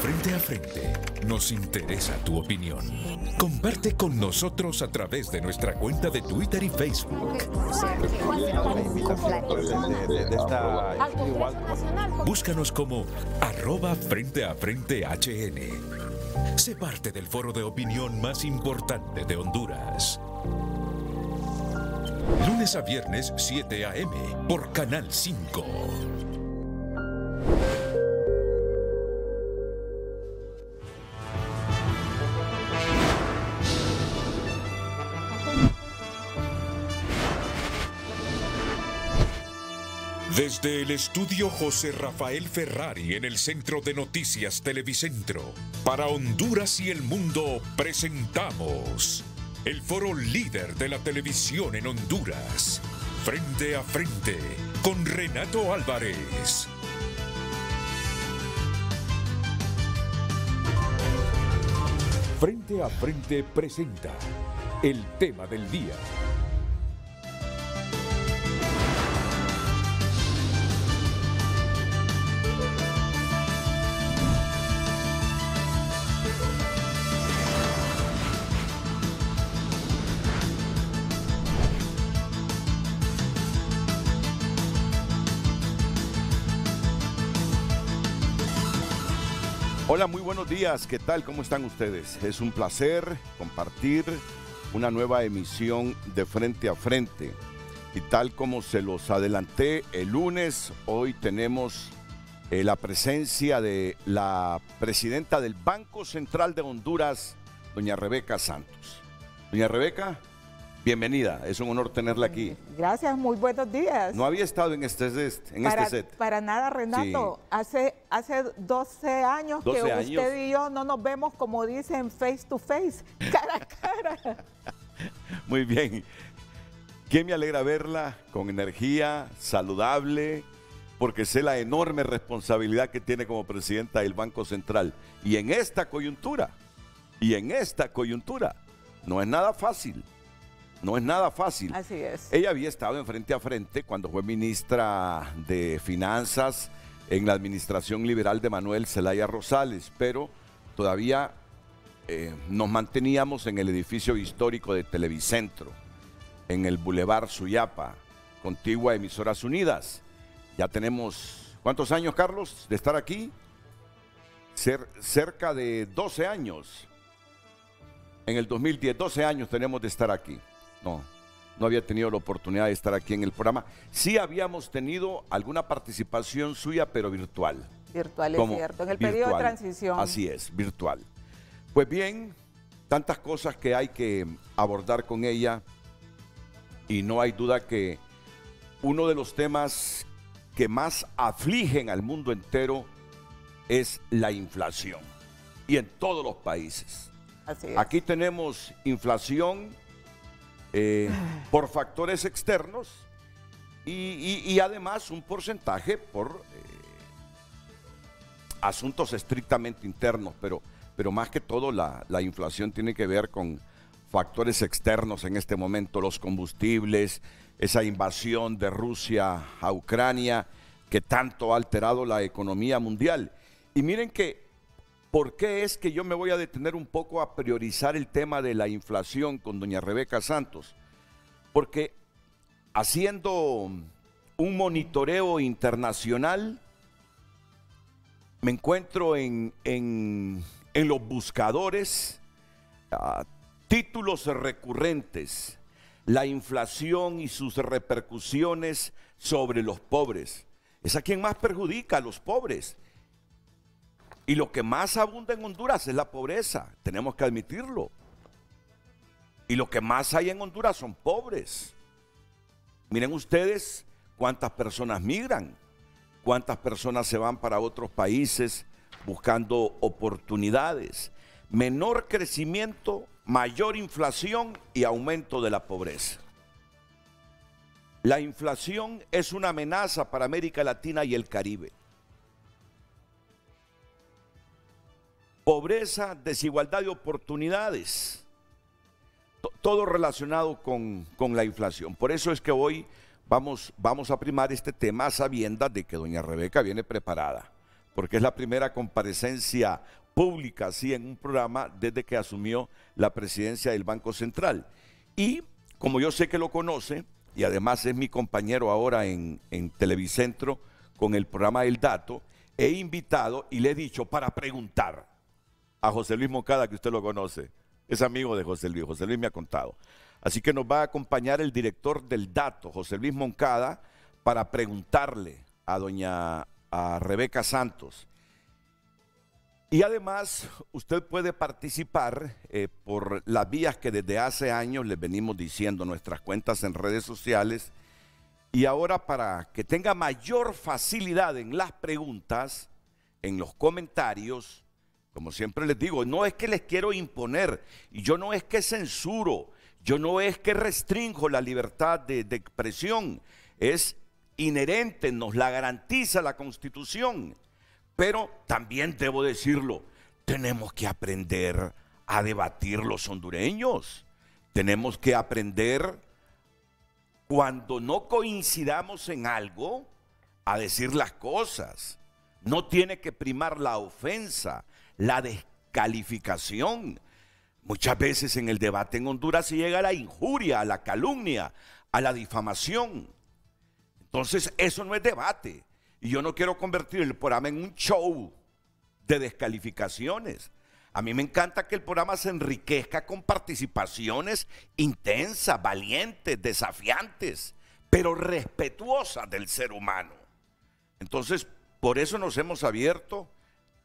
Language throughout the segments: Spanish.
Frente a Frente, nos interesa tu opinión. Comparte con nosotros a través de nuestra cuenta de Twitter y Facebook. Búscanos como @FrenteAFrenteHN. Sé parte del foro de opinión más importante de Honduras. Lunes a viernes, 7 a.m. por Canal 5. Desde el estudio José Rafael Ferrari en el Centro de Noticias Televicentro, para Honduras y el mundo presentamos el foro líder de la televisión en Honduras, Frente a Frente, con Renato Álvarez. Frente a Frente presenta el tema del día. Hola, muy buenos días, ¿qué tal? ¿Cómo están ustedes? Es un placer compartir una nueva emisión de Frente a Frente. Y tal como se los adelanté el lunes, hoy tenemos la presencia de la presidenta del Banco Central de Honduras, doña Rebeca Santos. Doña Rebeca, bienvenida, es un honor tenerla aquí. Gracias, muy buenos días. No había estado en este set. Para nada, Renato. Sí. Hace 12 años que usted y yo no nos vemos, como dicen, face to face, cara a cara. Muy bien. Qué me alegra verla con energía, saludable, porque sé la enorme responsabilidad que tiene como presidenta del Banco Central. Y en esta coyuntura, no es nada fácil. No es nada fácil. Así es. Ella había estado en Frente a Frente cuando fue ministra de Finanzas en la administración liberal de Manuel Zelaya Rosales, pero todavía nos manteníamos en el edificio histórico de Televicentro, en el Boulevard Suyapa, contigua a Emisoras Unidas. Ya tenemos, ¿cuántos años, Carlos, de estar aquí? Cerca de 12 años. En el 2010, 12 años tenemos de estar aquí. No había tenido la oportunidad de estar aquí en el programa. Sí habíamos tenido alguna participación suya, pero virtual. Virtual, es cierto, en el periodo de transición. Así es, virtual. Pues bien, tantas cosas que hay que abordar con ella y no hay duda que uno de los temas que más afligen al mundo entero es la inflación, y en todos los países. Así es. Aquí tenemos inflación por factores externos y además un porcentaje por asuntos estrictamente internos, pero más que todo la inflación tiene que ver con factores externos en este momento, los combustibles, esa invasión de Rusia a Ucrania que tanto ha alterado la economía mundial. Y miren que ¿por qué es que yo me voy a detener un poco a priorizar el tema de la inflación con doña Rebeca Santos? Porque haciendo un monitoreo internacional, me encuentro en los buscadores títulos recurrentes: la inflación y sus repercusiones sobre los pobres. Es a quien más perjudica, a los pobres. Y lo que más abunda en Honduras es la pobreza, tenemos que admitirlo. Y lo que más hay en Honduras son pobres. Miren ustedes cuántas personas migran, cuántas personas se van para otros países buscando oportunidades. Menor crecimiento, mayor inflación y aumento de la pobreza. La inflación es una amenaza para América Latina y el Caribe. Pobreza, desigualdad de oportunidades, todo relacionado con la inflación. Por eso es que hoy vamos a primar este tema a sabiendas de que doña Rebeca viene preparada porque es la primera comparecencia pública, así, en un programa desde que asumió la presidencia del Banco Central. Y como yo sé que lo conoce, y además es mi compañero ahora en Televicentro con el programa El Dato, he invitado y le he dicho para preguntar a José Luis Moncada, que usted lo conoce, es amigo de José Luis me ha contado. Así que nos va a acompañar el director del Dato, José Luis Moncada, para preguntarle a Rebeca Santos. Y además, usted puede participar por las vías que desde hace años les venimos diciendo, nuestras cuentas en redes sociales. Y ahora, para que tenga mayor facilidad en las preguntas, en los comentarios, como siempre les digo, no es que les quiero imponer, y yo no es que censuro, yo no es que restringo la libertad de expresión, es inherente, nos la garantiza la Constitución. Pero también debo decirlo, tenemos que aprender a debatir los hondureños. Tenemos que aprender, cuando no coincidamos en algo, a decir las cosas. No tiene que primar la ofensa, la descalificación. Muchas veces en el debate en Honduras se llega a la injuria, a la calumnia, a la difamación. Entonces eso no es debate. Y yo no quiero convertir el programa en un show de descalificaciones. A mí me encanta que el programa se enriquezca con participaciones intensas, valientes, desafiantes, pero respetuosas del ser humano. Entonces, por eso nos hemos abierto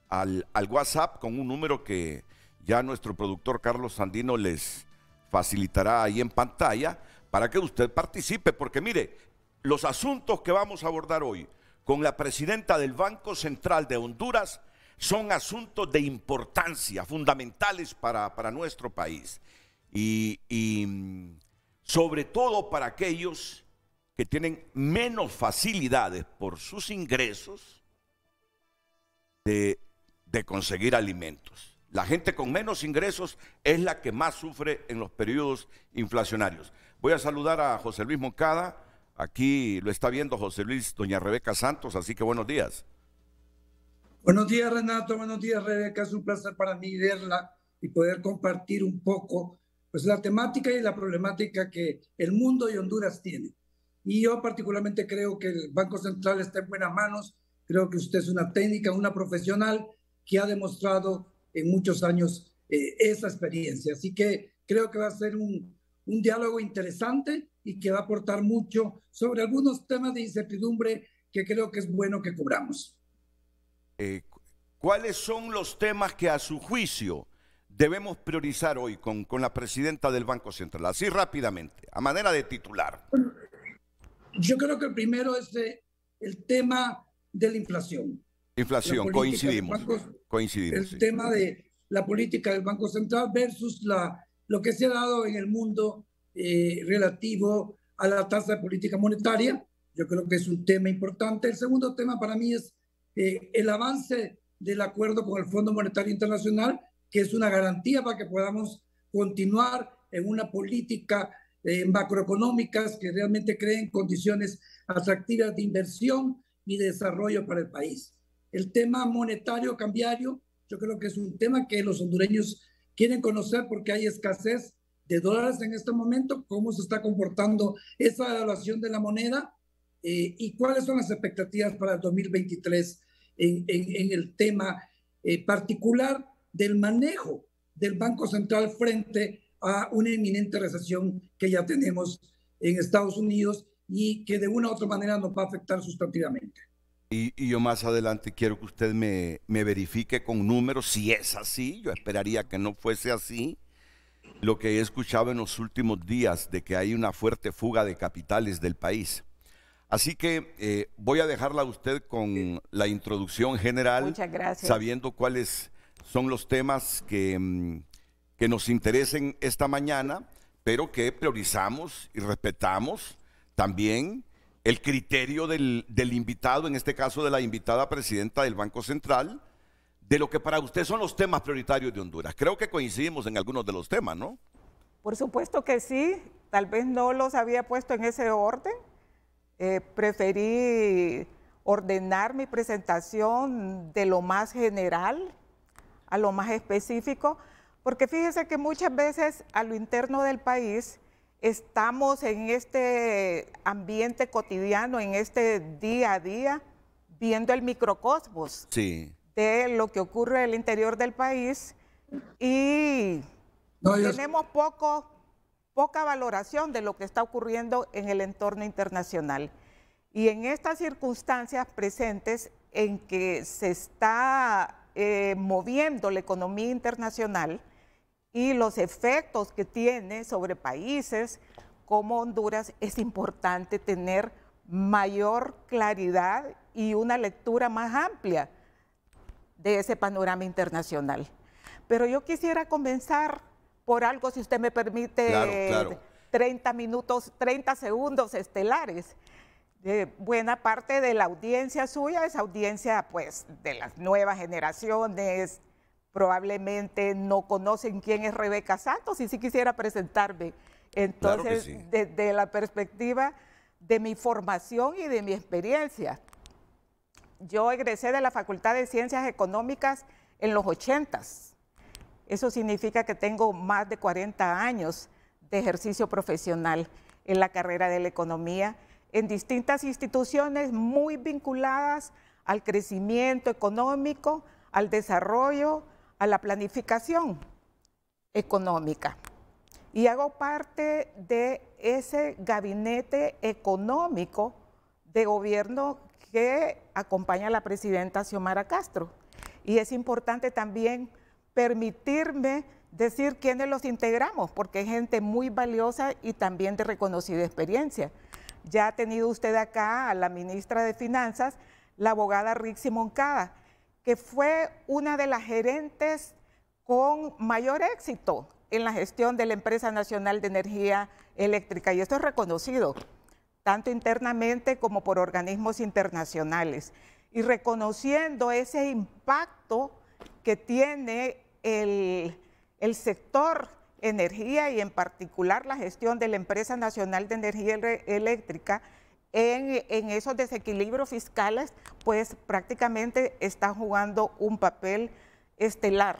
al WhatsApp con un número que ya nuestro productor Carlos Sandino les facilitará ahí en pantalla para que usted participe. Porque mire, los asuntos que vamos a abordar hoy con la presidenta del Banco Central de Honduras son asuntos de importancia, fundamentales para nuestro país. Y sobre todo para aquellos que tienen menos facilidades por sus ingresos de conseguir alimentos. La gente con menos ingresos es la que más sufre en los periodos inflacionarios. Voy a saludar a José Luis Moncada. Aquí lo está viendo José Luis, doña Rebeca Santos, así que buenos días. Buenos días, Renato, buenos días, Rebeca. Es un placer para mí verla y poder compartir un poco pues, la temática y la problemática que el mundo y Honduras tiene. Y yo particularmente creo que el Banco Central está en buenas manos. Creo que usted es una técnica, una profesional que ha demostrado en muchos años esa experiencia. Así que creo que va a ser un diálogo interesante y que va a aportar mucho sobre algunos temas de incertidumbre que creo que es bueno que cubramos. ¿Cuáles son los temas que a su juicio debemos priorizar hoy con la presidenta del Banco Central? Así rápidamente, a manera de titular. Yo creo que el primero es el tema de la inflación. Inflación, coincidimos. El sí. tema de la política del Banco Central versus lo que se ha dado en el mundo relativo a la tasa de política monetaria. Yo creo que es un tema importante. El segundo tema para mí es el avance del acuerdo con el Fondo Monetario Internacional, que es una garantía para que podamos continuar en una política macroeconómicas que realmente creen condiciones atractivas de inversión y de desarrollo para el país. El tema monetario cambiario, yo creo que es un tema que los hondureños quieren conocer porque hay escasez de dólares en este momento, cómo se está comportando esa devaluación de la moneda y cuáles son las expectativas para el 2023 en el tema particular del manejo del Banco Central frente a una inminente recesión que ya tenemos en Estados Unidos y que de una u otra manera nos va a afectar sustantivamente. Y yo más adelante quiero que usted me verifique con números si es así. Yo esperaría que no fuese así. Lo que he escuchado en los últimos días de que hay una fuerte fuga de capitales del país. Así que voy a dejarla a usted con la introducción general. Muchas gracias. Sabiendo cuáles son los temas que nos interesen esta mañana, pero que priorizamos y respetamos también el criterio del invitado, en este caso de la invitada presidenta del Banco Central, de lo que para usted son los temas prioritarios de Honduras. Creo que coincidimos en algunos de los temas, ¿no? Por supuesto que sí, tal vez no los había puesto en ese orden. Preferí ordenar mi presentación de lo más general a lo más específico, porque fíjese que muchas veces a lo interno del país estamos en este ambiente cotidiano, en este día a día, viendo el microcosmos de lo que ocurre en el interior del país y tenemos poca valoración de lo que está ocurriendo en el entorno internacional. Y en estas circunstancias presentes en que se está moviendo la economía internacional y los efectos que tiene sobre países como Honduras, es importante tener mayor claridad y una lectura más amplia de ese panorama internacional. Pero yo quisiera comenzar por algo, si usted me permite, 30 segundos estelares. Buena parte de la audiencia suya es audiencia pues de las nuevas generaciones, probablemente no conocen quién es Rebeca Santos y sí quisiera presentarme. Entonces, desde la perspectiva de mi formación y de mi experiencia, yo egresé de la Facultad de Ciencias Económicas en los 80s. Eso significa que tengo más de 40 años de ejercicio profesional en la carrera de la economía, en distintas instituciones muy vinculadas al crecimiento económico, al desarrollo, a la planificación económica. Y hago parte de ese gabinete económico de gobierno que acompaña a la presidenta Xiomara Castro. Y es importante también permitirme decir quiénes los integramos, porque es gente muy valiosa y también de reconocida experiencia. Ya ha tenido usted acá a la ministra de Finanzas, la abogada Rixi Moncada, que fue una de las gerentes con mayor éxito en la gestión de la Empresa Nacional de Energía Eléctrica, y esto es reconocido, tanto internamente como por organismos internacionales, y reconociendo ese impacto que tiene el sector energía y en particular la gestión de la Empresa Nacional de Energía Eléctrica en esos desequilibrios fiscales, pues prácticamente está jugando un papel estelar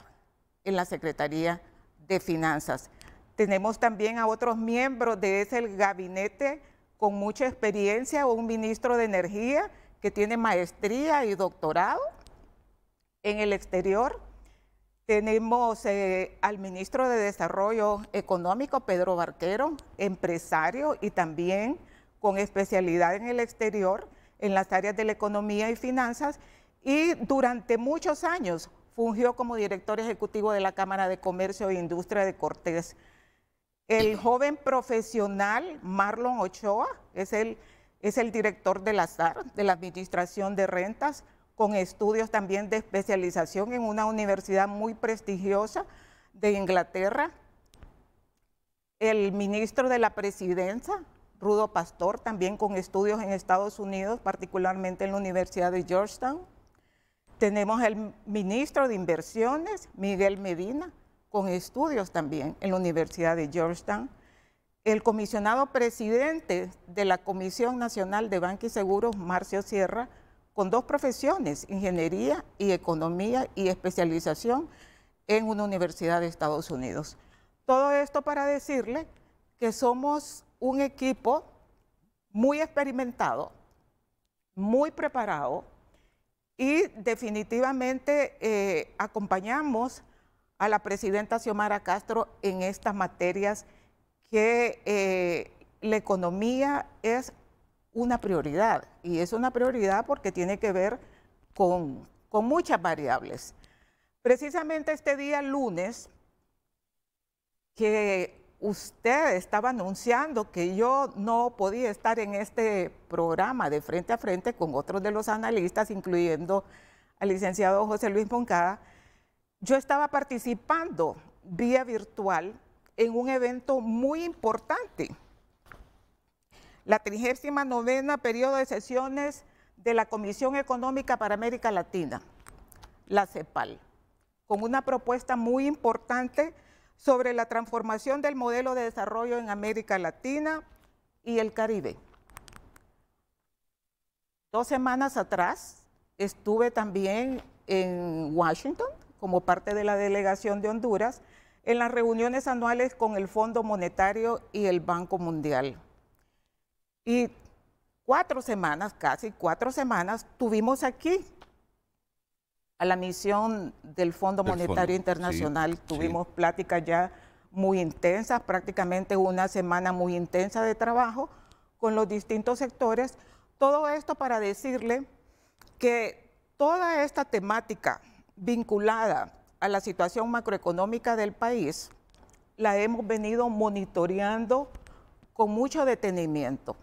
en la Secretaría de Finanzas. Tenemos también a otros miembros de ese gabinete con mucha experiencia, un ministro de Energía que tiene maestría y doctorado en el exterior. Tenemos al ministro de Desarrollo Económico, Pedro Barquero, empresario y también con especialidad en el exterior, en las áreas de la economía y finanzas, y durante muchos años fungió como director ejecutivo de la Cámara de Comercio e Industria de Cortés. El joven profesional Marlon Ochoa es el director de la SAR, de la Administración de Rentas, con estudios también de especialización en una universidad muy prestigiosa de Inglaterra. El ministro de la Presidencia, Rudo Pastor, también con estudios en Estados Unidos, particularmente en la Universidad de Georgetown. Tenemos el ministro de Inversiones, Miguel Medina, con estudios también en la Universidad de Georgetown. El comisionado presidente de la Comisión Nacional de Banca y Seguros, Marcio Sierra, con dos profesiones, ingeniería y economía y especialización en una universidad de Estados Unidos. Todo esto para decirle que somos un equipo muy experimentado, muy preparado y definitivamente acompañamos a la presidenta Xiomara Castro en estas materias que la economía es una prioridad, y es una prioridad porque tiene que ver con muchas variables. Precisamente este día lunes, que usted estaba anunciando que yo no podía estar en este programa de Frente a Frente con otros de los analistas, incluyendo al licenciado José Luis Moncada, yo estaba participando vía virtual en un evento muy importante, la 39ª periodo de sesiones de la Comisión Económica para América Latina, la CEPAL, con una propuesta muy importante sobre la transformación del modelo de desarrollo en América Latina y el Caribe. 2 semanas atrás estuve también en Washington como parte de la delegación de Honduras en las reuniones anuales con el Fondo Monetario y el Banco Mundial. Y 4 semanas, casi 4 semanas, tuvimos aquí a la misión del Fondo Monetario Internacional. Sí, tuvimos pláticas ya muy intensas, prácticamente una semana muy intensa de trabajo con los distintos sectores. Todo esto para decirle que toda esta temática vinculada a la situación macroeconómica del país la hemos venido monitoreando con mucho detenimiento.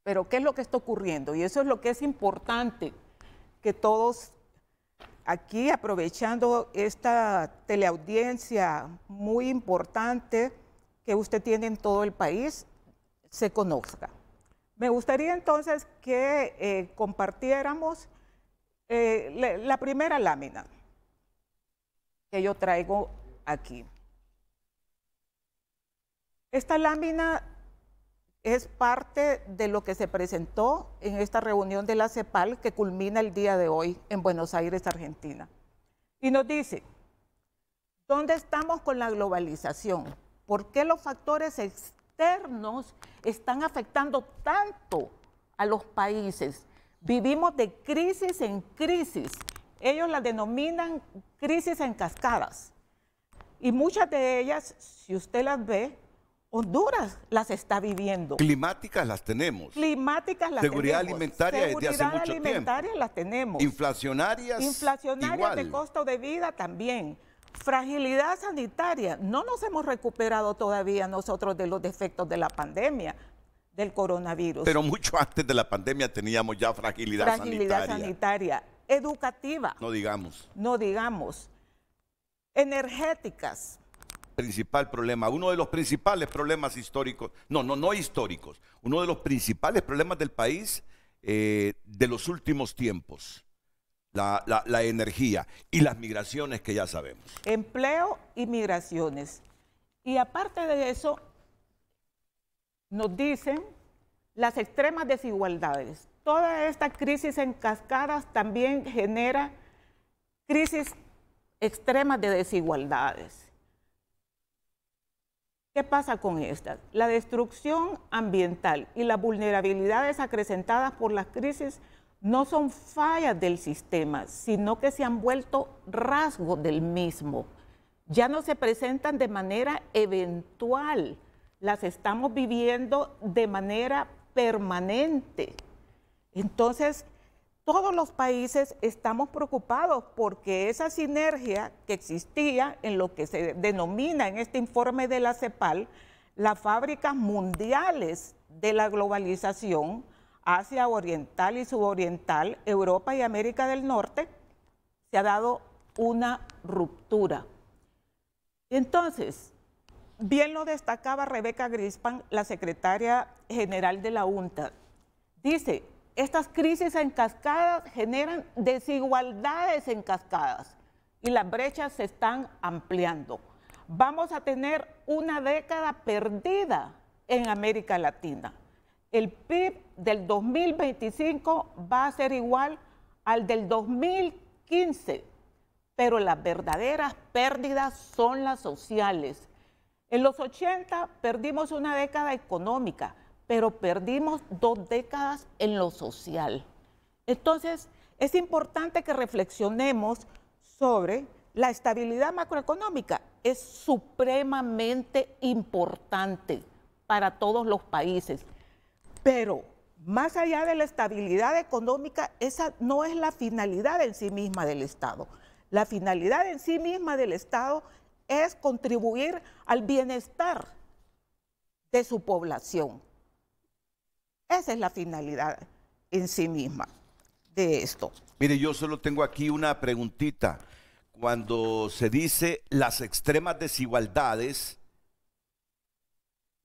Pero ¿qué es lo que está ocurriendo? Y eso es lo que es importante que todos aquí, aprovechando esta teleaudiencia muy importante que usted tiene en todo el país, se conozca. Me gustaría entonces que compartiéramos la primera lámina que yo traigo aquí. Esta lámina es parte de lo que se presentó en esta reunión de la CEPAL que culmina el día de hoy en Buenos Aires, Argentina. Y nos dice, ¿dónde estamos con la globalización? ¿Por qué los factores externos están afectando tanto a los países? Vivimos de crisis en crisis. Ellos la denominan crisis en cascadas. Y muchas de ellas, si usted las ve, Honduras las está viviendo. Climáticas las tenemos. Climáticas las Seguridad tenemos. alimentaria desde hace mucho tiempo. Alimentaria las tenemos. Inflacionarias igual. De costo de vida también. Fragilidad sanitaria. No nos hemos recuperado todavía nosotros de los defectos de la pandemia, del coronavirus. Pero mucho antes de la pandemia teníamos ya fragilidad sanitaria. Educativa. No digamos. No digamos. Energéticas. Principal problema, uno de los principales problemas históricos, no históricos, uno de los principales problemas del país de los últimos tiempos, la energía y las migraciones que ya sabemos. Empleo y migraciones. Y aparte de eso, nos dicen las extremas desigualdades. Toda esta crisis en cascadas también genera crisis extremas de desigualdades. ¿Qué pasa con estas? La destrucción ambiental y las vulnerabilidades acrecentadas por las crisis no son fallas del sistema, sino que se han vuelto rasgos del mismo. Ya no se presentan de manera eventual, las estamos viviendo de manera permanente. Entonces, todos los países estamos preocupados porque esa sinergia que existía en lo que se denomina en este informe de la CEPAL, las fábricas mundiales de la globalización, Asia Oriental y Sudoriental, Europa y América del Norte, se ha dado una ruptura. Entonces, bien lo destacaba Rebeca Grispan, la secretaria general de la UNTAD, dice, estas crisis en cascadas generan desigualdades en cascadas y las brechas se están ampliando. Vamos a tener una década perdida en América Latina. El PIB del 2025 va a ser igual al del 2015, pero las verdaderas pérdidas son las sociales. En los 80 perdimos una década económica, pero perdimos 2 décadas en lo social. Entonces, es importante que reflexionemos sobre la estabilidad macroeconómica. Es supremamente importante para todos los países, pero más allá de la estabilidad económica, esa no es la finalidad en sí misma del Estado. La finalidad en sí misma del Estado es contribuir al bienestar de su población. Esa es la finalidad en sí misma de esto. Mire, yo solo tengo aquí una preguntita. Cuando se dice las extremas desigualdades,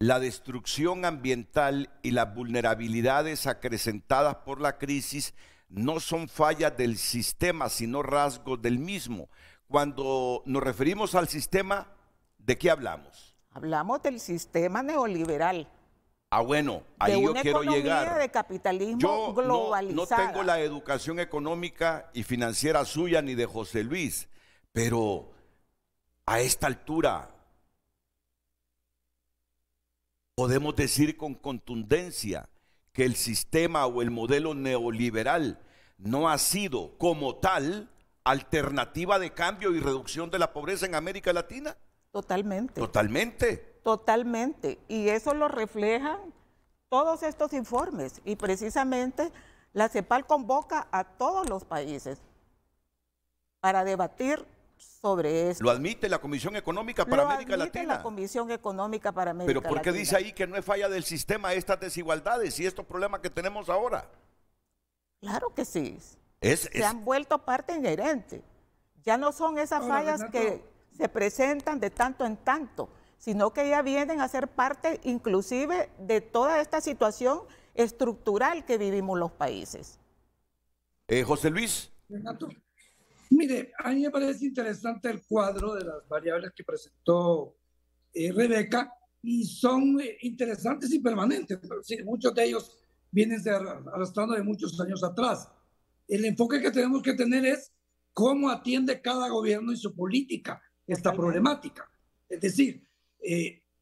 la destrucción ambiental y las vulnerabilidades acrecentadas por la crisis no son fallas del sistema, sino rasgos del mismo. Cuando nos referimos al sistema, ¿de qué hablamos? Hablamos del sistema neoliberal. Ah, bueno, ahí yo quiero llegar. De una economía de capitalismo Yo globalizada. no tengo la educación económica y financiera suya ni de José Luis, pero a esta altura podemos decir con contundencia que el sistema o el modelo neoliberal no ha sido como tal alternativa de cambio y reducción de la pobreza en América Latina. Totalmente. Totalmente. Totalmente. Y eso lo reflejan todos estos informes. Y precisamente la CEPAL convoca a todos los países para debatir sobre esto. Lo admite la Comisión Económica para América Latina. Lo admite la Comisión Económica para América Latina. Pero ¿por qué dice ahí que no es falla del sistema estas desigualdades y estos problemas que tenemos ahora? Claro que sí. Se han vuelto parte inherente. Ya no son esas fallas que se presentan de tanto en tanto, sino que ya vienen a ser parte inclusive de toda esta situación estructural que vivimos los países. José Luis. Renato, mire, a mí me parece interesante el cuadro de las variables que presentó Rebeca, y son interesantes y permanentes. Sí, muchos de ellos vienen arrastrando de muchos años atrás. El enfoque que tenemos que tener es cómo atiende cada gobierno y su política esta problemática. Es decir,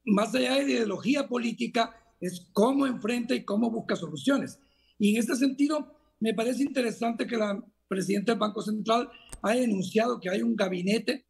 más allá de la ideología política, es cómo enfrenta y cómo busca soluciones. Y en este sentido, me parece interesante que la presidenta del Banco Central haya denunciado que hay un gabinete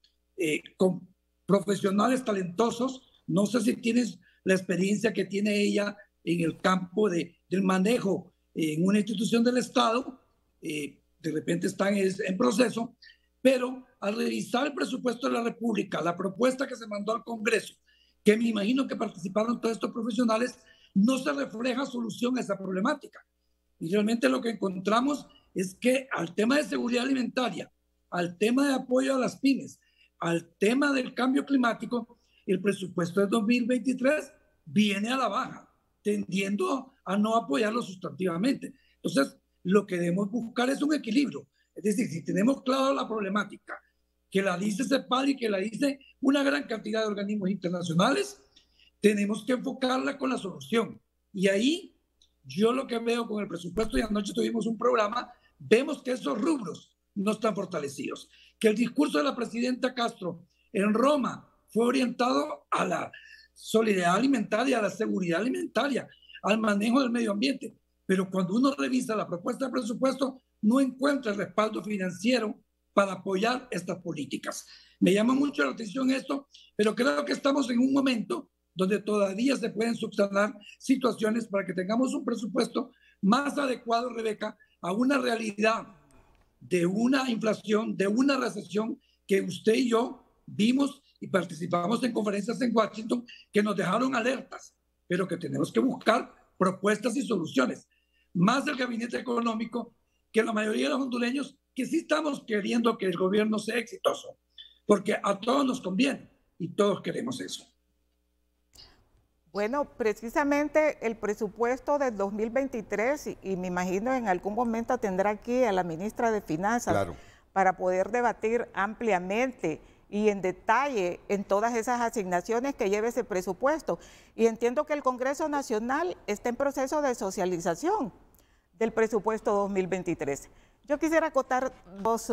con profesionales talentosos. No sé si tienes la experiencia que tiene ella en el campo del manejo en una institución del Estado. De repente están en proceso, pero al revisar el presupuesto de la República, la propuesta que se mandó al Congreso, que me imagino que participaron todos estos profesionales, no se refleja solución a esa problemática. Y realmente lo que encontramos es que al tema de seguridad alimentaria, al tema de apoyo a las pymes, al tema del cambio climático, el presupuesto de 2023 viene a la baja, tendiendo a no apoyarlo sustantivamente. Entonces, lo que debemos buscar es un equilibrio. Es decir, si tenemos claro la problemática, que la dice CEPAL y que la dice una gran cantidad de organismos internacionales, tenemos que enfocarla con la solución. Y ahí, yo lo que veo con el presupuesto, y anoche tuvimos un programa, vemos que esos rubros no están fortalecidos. Que el discurso de la presidenta Castro en Roma fue orientado a la solidaridad alimentaria, a la seguridad alimentaria, al manejo del medio ambiente. Pero cuando uno revisa la propuesta de presupuesto, no encuentra el respaldo financiero para apoyar estas políticas. Me llama mucho la atención esto, pero creo que estamos en un momento donde todavía se pueden subsanar situaciones para que tengamos un presupuesto más adecuado, Rebeca, a una realidad de una inflación, de una recesión que usted y yo vimos y participamos en conferencias en Washington que nos dejaron alertas, pero que tenemos que buscar propuestas y soluciones. Más del gabinete económico que la mayoría de los hondureños, que sí estamos queriendo que el gobierno sea exitoso, porque a todos nos conviene y todos queremos eso. Bueno, precisamente el presupuesto del 2023, y me imagino en algún momento tendrá aquí a la ministra de Finanzas, claro, para poder debatir ampliamente y en detalle en todas esas asignaciones que lleve ese presupuesto. Y entiendo que el Congreso Nacional está en proceso de socialización del presupuesto 2023. Yo quisiera acotar dos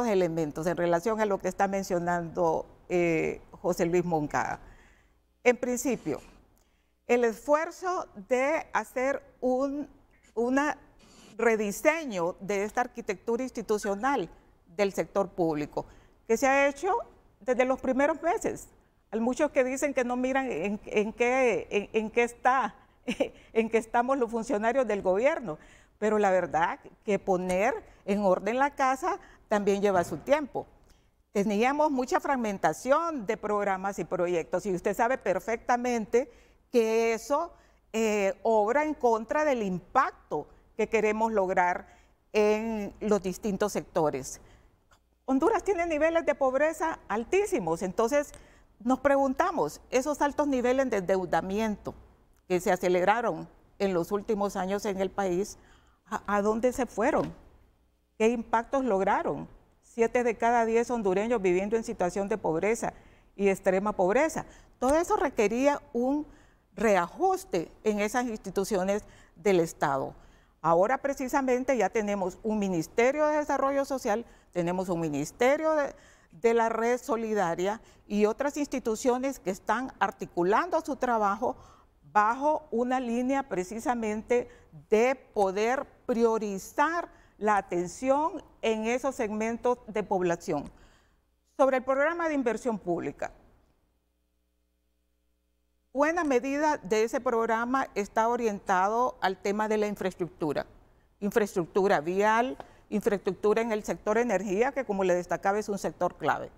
elementos en relación a lo que está mencionando José Luis Moncada. En principio, el esfuerzo de hacer un rediseño de esta arquitectura institucional del sector público, que se ha hecho desde los primeros meses. Hay muchos que dicen que no miran en qué estamos los funcionarios del gobierno, pero la verdad que poner en orden la casa también lleva su tiempo. Teníamos mucha fragmentación de programas y proyectos, y usted sabe perfectamente que eso obra en contra del impacto que queremos lograr en los distintos sectores. Honduras tiene niveles de pobreza altísimos, entonces nos preguntamos, esos altos niveles de endeudamiento que se aceleraron en los últimos años en el país, ¿a dónde se fueron? ¿Qué impactos lograron? 7 de cada 10 hondureños viviendo en situación de pobreza y extrema pobreza. Todo eso requería un reajuste en esas instituciones del Estado. Ahora precisamente ya tenemos un Ministerio de Desarrollo Social, tenemos un Ministerio de la Red Solidaria y otras instituciones que están articulando su trabajo bajo una línea precisamente de poder priorizar la atención en esos segmentos de población. Sobre el programa de inversión pública, buena medida de ese programa está orientado al tema de la infraestructura vial, infraestructura en el sector energía, que como le destacaba es un sector clave.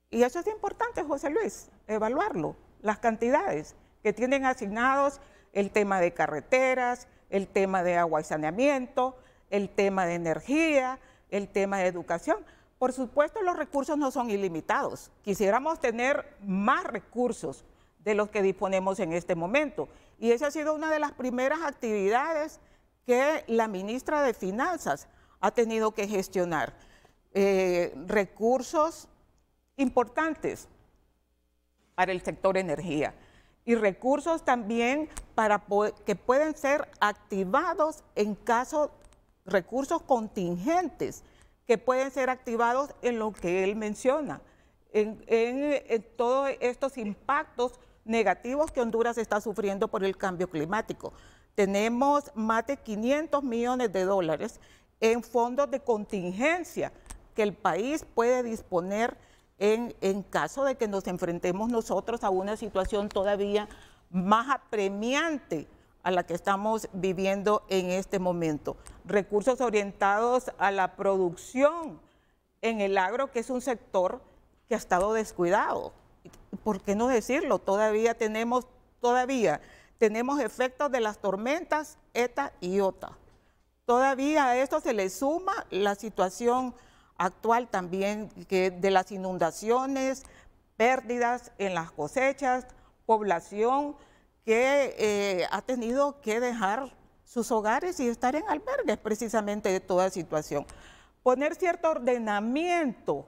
Y eso es importante, José Luis, evaluarlo, las cantidades que tienen asignados, el tema de carreteras, el tema de agua y saneamiento, el tema de energía, el tema de educación. Por supuesto, los recursos no son ilimitados. Quisiéramos tener más recursos de los que disponemos en este momento. Y esa ha sido una de las primeras actividades que la ministra de Finanzas ha tenido que gestionar. Recursos importantes para el sector energía y recursos también que pueden ser activados en caso, recursos contingentes que pueden ser activados en lo que él menciona, en todos estos impactos negativos que Honduras está sufriendo por el cambio climático. Tenemos más de 500 millones de dólares en fondos de contingencia que el país puede disponer en caso de que nos enfrentemos nosotros a una situación todavía más apremiante a la que estamos viviendo en este momento. Recursos orientados a la producción en el agro, que es un sector que ha estado descuidado. ¿Por qué no decirlo? Todavía tenemos efectos de las tormentas ETA y IOTA. Todavía a esto se le suma la situación actual también de las inundaciones, pérdidas en las cosechas, población que ha tenido que dejar sus hogares y estar en albergues precisamente de toda situación. Poner cierto ordenamiento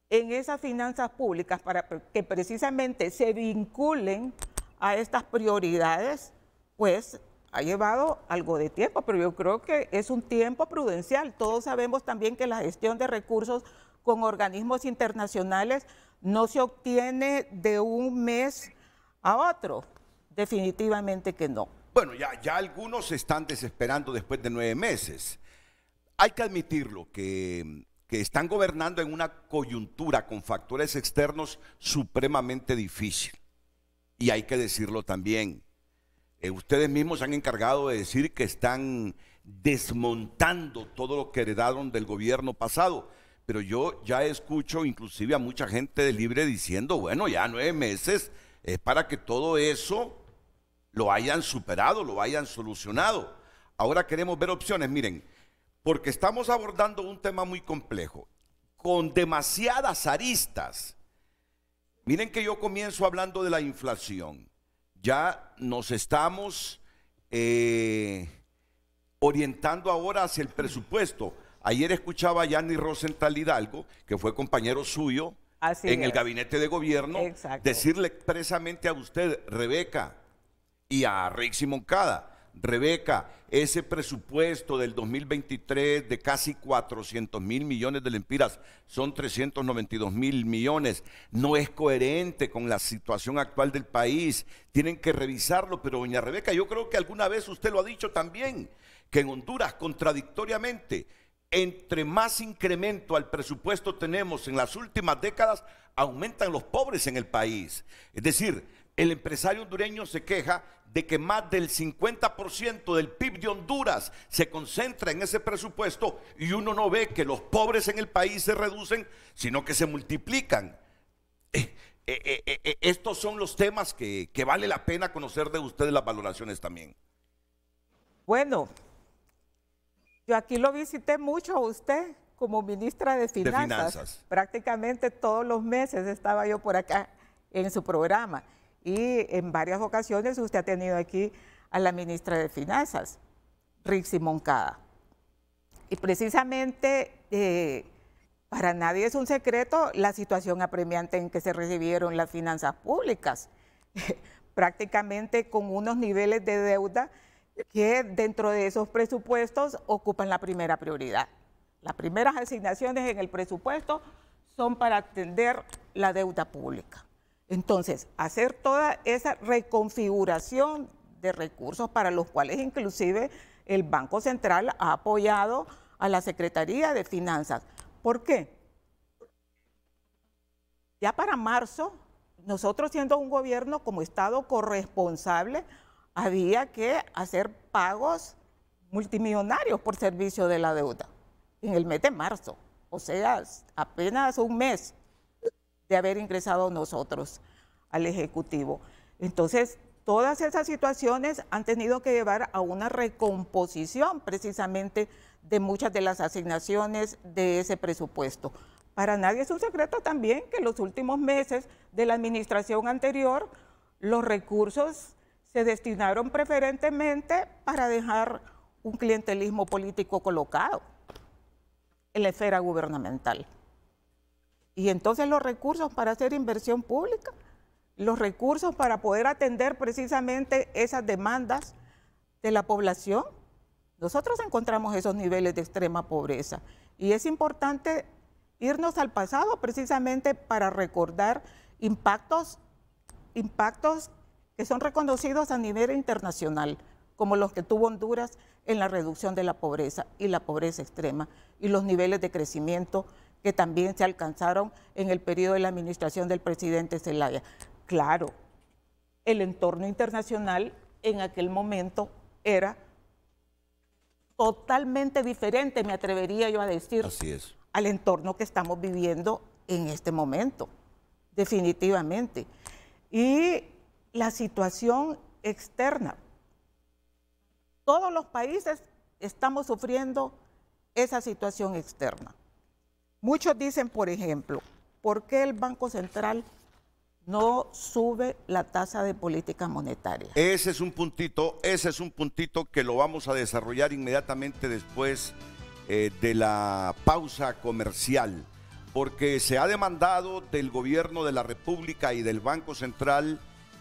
en esas finanzas públicas para que precisamente se vinculen a estas prioridades, pues ha llevado algo de tiempo, pero yo creo que es un tiempo prudencial. Todos sabemos también que la gestión de recursos con organismos internacionales no se obtiene de un mes a otro, definitivamente que no. Bueno, ya algunos se están desesperando después de 9 meses. Hay que admitirlo, que están gobernando en una coyuntura con factores externos supremamente difícil. Y hay que decirlo también. Ustedes mismos se han encargado de decir que están desmontando todo lo que heredaron del gobierno pasado. Pero yo ya escucho inclusive a mucha gente de Libre diciendo, bueno, ya 9 meses es para que todo eso lo hayan superado, lo hayan solucionado. Ahora queremos ver opciones, miren, porque estamos abordando un tema muy complejo, con demasiadas aristas. Miren que yo comienzo hablando de la inflación. Ya nos estamos orientando ahora hacia el presupuesto. Ayer escuchaba a Yanni Rosenthal Hidalgo, que fue compañero suyo en el gabinete de gobierno, decirle expresamente a usted, Rebeca, y a Rixi Moncada, Rebeca, ese presupuesto del 2023 de casi 400 mil millones de lempiras, son 392 mil millones, no es coherente con la situación actual del país, tienen que revisarlo. Pero doña Rebeca, yo creo que alguna vez usted lo ha dicho también, que en Honduras, contradictoriamente, entre más incremento al presupuesto tenemos en las últimas décadas, aumentan los pobres en el país. Es decir, el empresario hondureño se queja de que más del 50% del PIB de Honduras se concentra en ese presupuesto y uno no ve que los pobres en el país se reducen, sino que se multiplican. Estos son los temas que vale la pena conocer de ustedes, las valoraciones también. Bueno, yo aquí lo visité mucho a usted como ministra de Finanzas. Prácticamente todos los meses estaba yo por acá en su programa. Y en varias ocasiones usted ha tenido aquí a la ministra de Finanzas, Rixi Moncada. Y precisamente para nadie es un secreto la situación apremiante en que se recibieron las finanzas públicas. prácticamente con unos niveles de deuda que dentro de esos presupuestos ocupan la primera prioridad. Las primeras asignaciones en el presupuesto son para atender la deuda pública. Entonces, hacer toda esa reconfiguración de recursos para los cuales inclusive el Banco Central ha apoyado a la Secretaría de Finanzas. ¿Por qué? Ya para marzo, nosotros siendo un gobierno como Estado corresponsable, había que hacer pagos multimillonarios por servicio de la deuda en el mes de marzo. O sea, apenas un mes de haber ingresado nosotros al Ejecutivo. Entonces, todas esas situaciones han tenido que llevar a una recomposición precisamente de muchas de las asignaciones de ese presupuesto. Para nadie es un secreto también que en los últimos meses de la administración anterior los recursos se destinaron preferentemente para dejar un clientelismo político colocado en la esfera gubernamental. Y entonces los recursos para hacer inversión pública, los recursos para poder atender precisamente esas demandas de la población, nosotros encontramos esos niveles de extrema pobreza. Y es importante irnos al pasado precisamente para recordar impactos que son reconocidos a nivel internacional, como los que tuvo Honduras en la reducción de la pobreza y la pobreza extrema, y los niveles de crecimiento que también se alcanzaron en el periodo de la administración del presidente Zelaya. Claro, el entorno internacional en aquel momento era totalmente diferente, me atrevería yo a decir, así es, al entorno que estamos viviendo en este momento, definitivamente. Y la situación externa. Todos los países estamos sufriendo esa situación externa. Muchos dicen, por ejemplo, ¿por qué el Banco Central no sube la tasa de política monetaria? Ese es un puntito que lo vamos a desarrollar inmediatamente después de la pausa comercial, porque se ha demandado del gobierno de la República y del Banco Central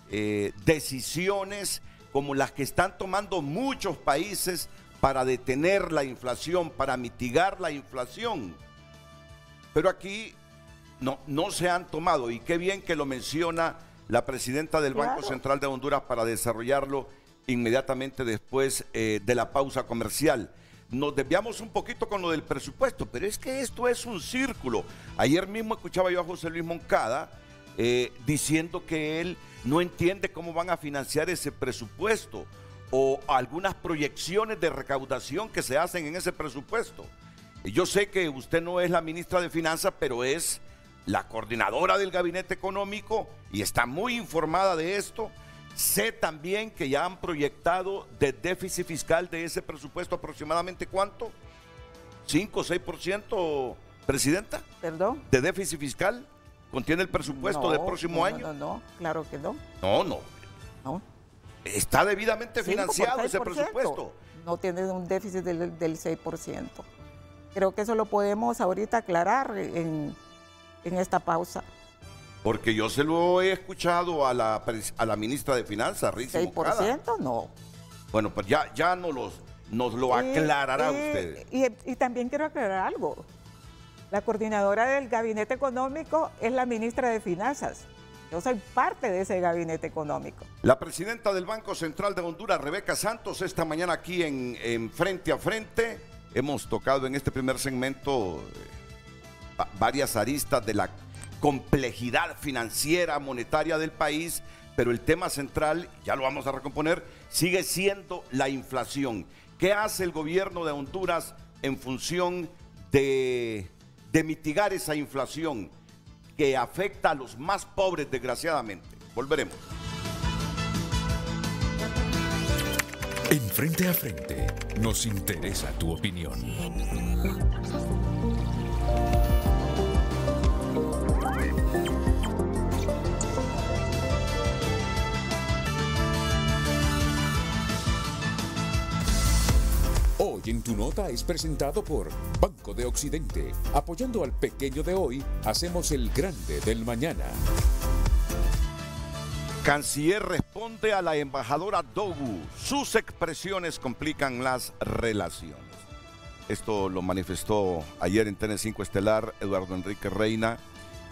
decisiones como las que están tomando muchos países para detener la inflación, para mitigar la inflación. Pero aquí no se han tomado, y qué bien que lo menciona la presidenta del Banco Central de Honduras para desarrollarlo inmediatamente después de la pausa comercial. Nos desviamos un poquito con lo del presupuesto, pero es que esto es un círculo. Ayer mismo escuchaba yo a José Luis Moncada diciendo que él no entiende cómo van a financiar ese presupuesto o algunas proyecciones de recaudación que se hacen en ese presupuesto. Yo sé que usted no es la ministra de Finanzas, pero es la coordinadora del Gabinete Económico y está muy informada de esto. Sé también que ya han proyectado de déficit fiscal de ese presupuesto aproximadamente ¿cuánto? ¿5 o 6%, presidenta? ¿Perdón? ¿De déficit fiscal contiene el presupuesto del próximo año? No, claro que no. No. Está debidamente financiado ese presupuesto. No tiene un déficit del 6%. Creo que eso lo podemos ahorita aclarar en esta pausa. Porque yo se lo he escuchado a la ministra de Finanzas, Rixi Moncada. ¿6%? No. Bueno, pues ya nos lo aclarará usted. Y también quiero aclarar algo. La coordinadora del Gabinete Económico es la ministra de Finanzas. Yo soy parte de ese Gabinete Económico. La presidenta del Banco Central de Honduras, Rebeca Santos, esta mañana aquí en Frente a Frente. Hemos tocado en este primer segmento varias aristas de la complejidad financiera, monetaria del país, pero el tema central, ya lo vamos a recomponer, sigue siendo la inflación. ¿Qué hace el gobierno de Honduras en función de mitigar esa inflación que afecta a los más pobres, desgraciadamente? Volveremos. En Frente a Frente nos interesa tu opinión. Hoy en Tu Nota es presentado por Banco de Occidente. Apoyando al pequeño de hoy, hacemos el grande del mañana. Canciller responde a la embajadora Dogu. Sus expresiones complican las relaciones. Esto lo manifestó ayer en TN5 Estelar Eduardo Enrique Reina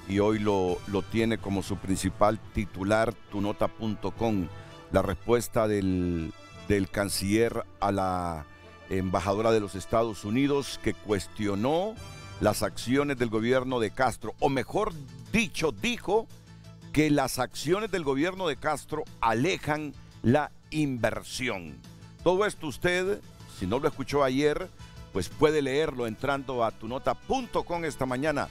y hoy lo tiene como su principal titular tunota.com. La respuesta del canciller a la embajadora de los Estados Unidos que cuestionó las acciones del gobierno de Castro, o mejor dicho, dijo que las acciones del gobierno de Castro alejan la inversión. Todo esto usted, si no lo escuchó ayer, pues puede leerlo entrando a tunota.com esta mañana.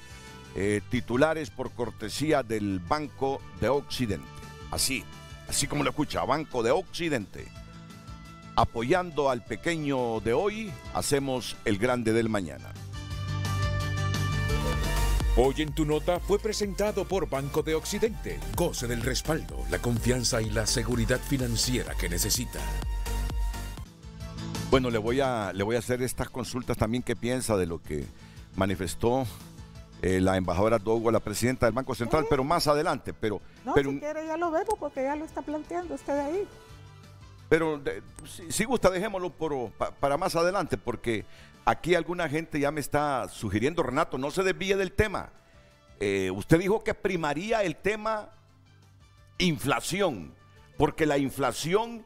Titulares por cortesía del Banco de Occidente. Así como lo escucha, Banco de Occidente. Apoyando al pequeño de hoy, hacemos el grande del mañana. Hoy en Tu Nota fue presentado por Banco de Occidente. Goce del respaldo, la confianza y la seguridad financiera que necesita. Bueno, le voy a hacer estas consultas también. ¿Qué piensa de lo que manifestó la embajadora Dogu a la presidenta del Banco Central? Pero más adelante. Si quiere ya lo vemos porque ya lo está planteando usted ahí. Pero si gusta, dejémoslo para más adelante, porque aquí alguna gente ya me está sugiriendo, Renato, no se desvíe del tema. Usted dijo que primaría el tema inflación, porque la inflación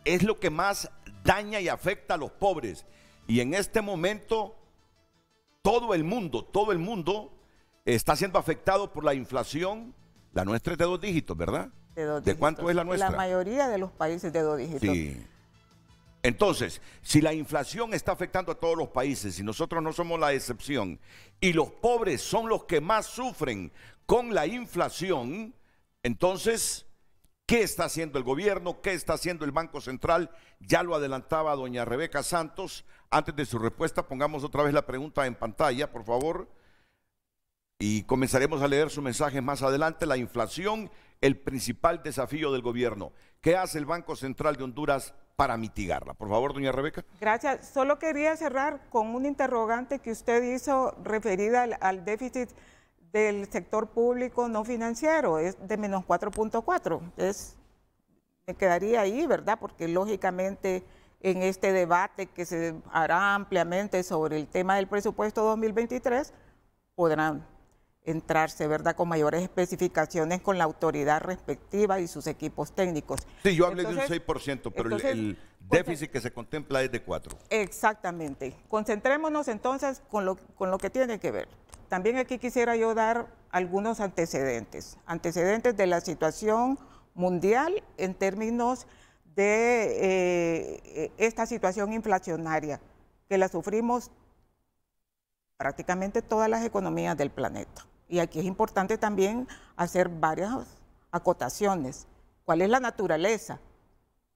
es lo que más daña y afecta a los pobres. Y en este momento todo el mundo está siendo afectado por la inflación. La nuestra es de 2 dígitos, ¿verdad? ¿De cuánto es la nuestra? La mayoría de los países de 2 dígitos. Sí. Entonces, si la inflación está afectando a todos los países y nosotros no somos la excepción y los pobres son los que más sufren con la inflación, entonces, ¿qué está haciendo el gobierno? ¿Qué está haciendo el Banco Central? Ya lo adelantaba doña Rebeca Santos. Antes de su respuesta, pongamos otra vez la pregunta en pantalla, por favor. Y comenzaremos a leer sus mensajes más adelante. La inflación, el principal desafío del gobierno. ¿Qué hace el Banco Central de Honduras para mitigarla? Por favor, doña Rebeca. Gracias. Solo quería cerrar con un interrogante que usted hizo referida al déficit del sector público no financiero. Es de menos 4.4. Me quedaría ahí, ¿verdad? Porque lógicamente en este debate que se hará ampliamente sobre el tema del presupuesto 2023 podrán entrarse, ¿verdad?, con mayores especificaciones con la autoridad respectiva y sus equipos técnicos. Sí, yo hablé de un 6%, pero el déficit que se contempla es de 4%. Exactamente. Concentrémonos entonces con lo que tiene que ver. También aquí quisiera yo dar algunos antecedentes de la situación mundial en términos de esta situación inflacionaria que la sufrimos prácticamente todas las economías del planeta. Y aquí es importante también hacer varias acotaciones. ¿Cuál es la naturaleza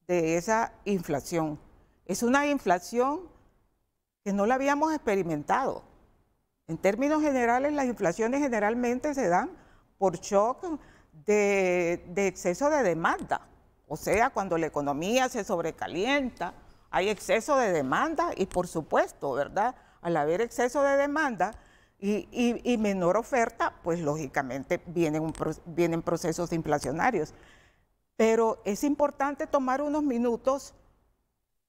de esa inflación? Es una inflación que no la habíamos experimentado. En términos generales, las inflaciones generalmente se dan por shock de exceso de demanda. O sea, cuando la economía se sobrecalienta, hay exceso de demanda y por supuesto, ¿verdad?, al haber exceso de demanda y menor oferta, pues lógicamente vienen procesos inflacionarios. Pero es importante tomar unos minutos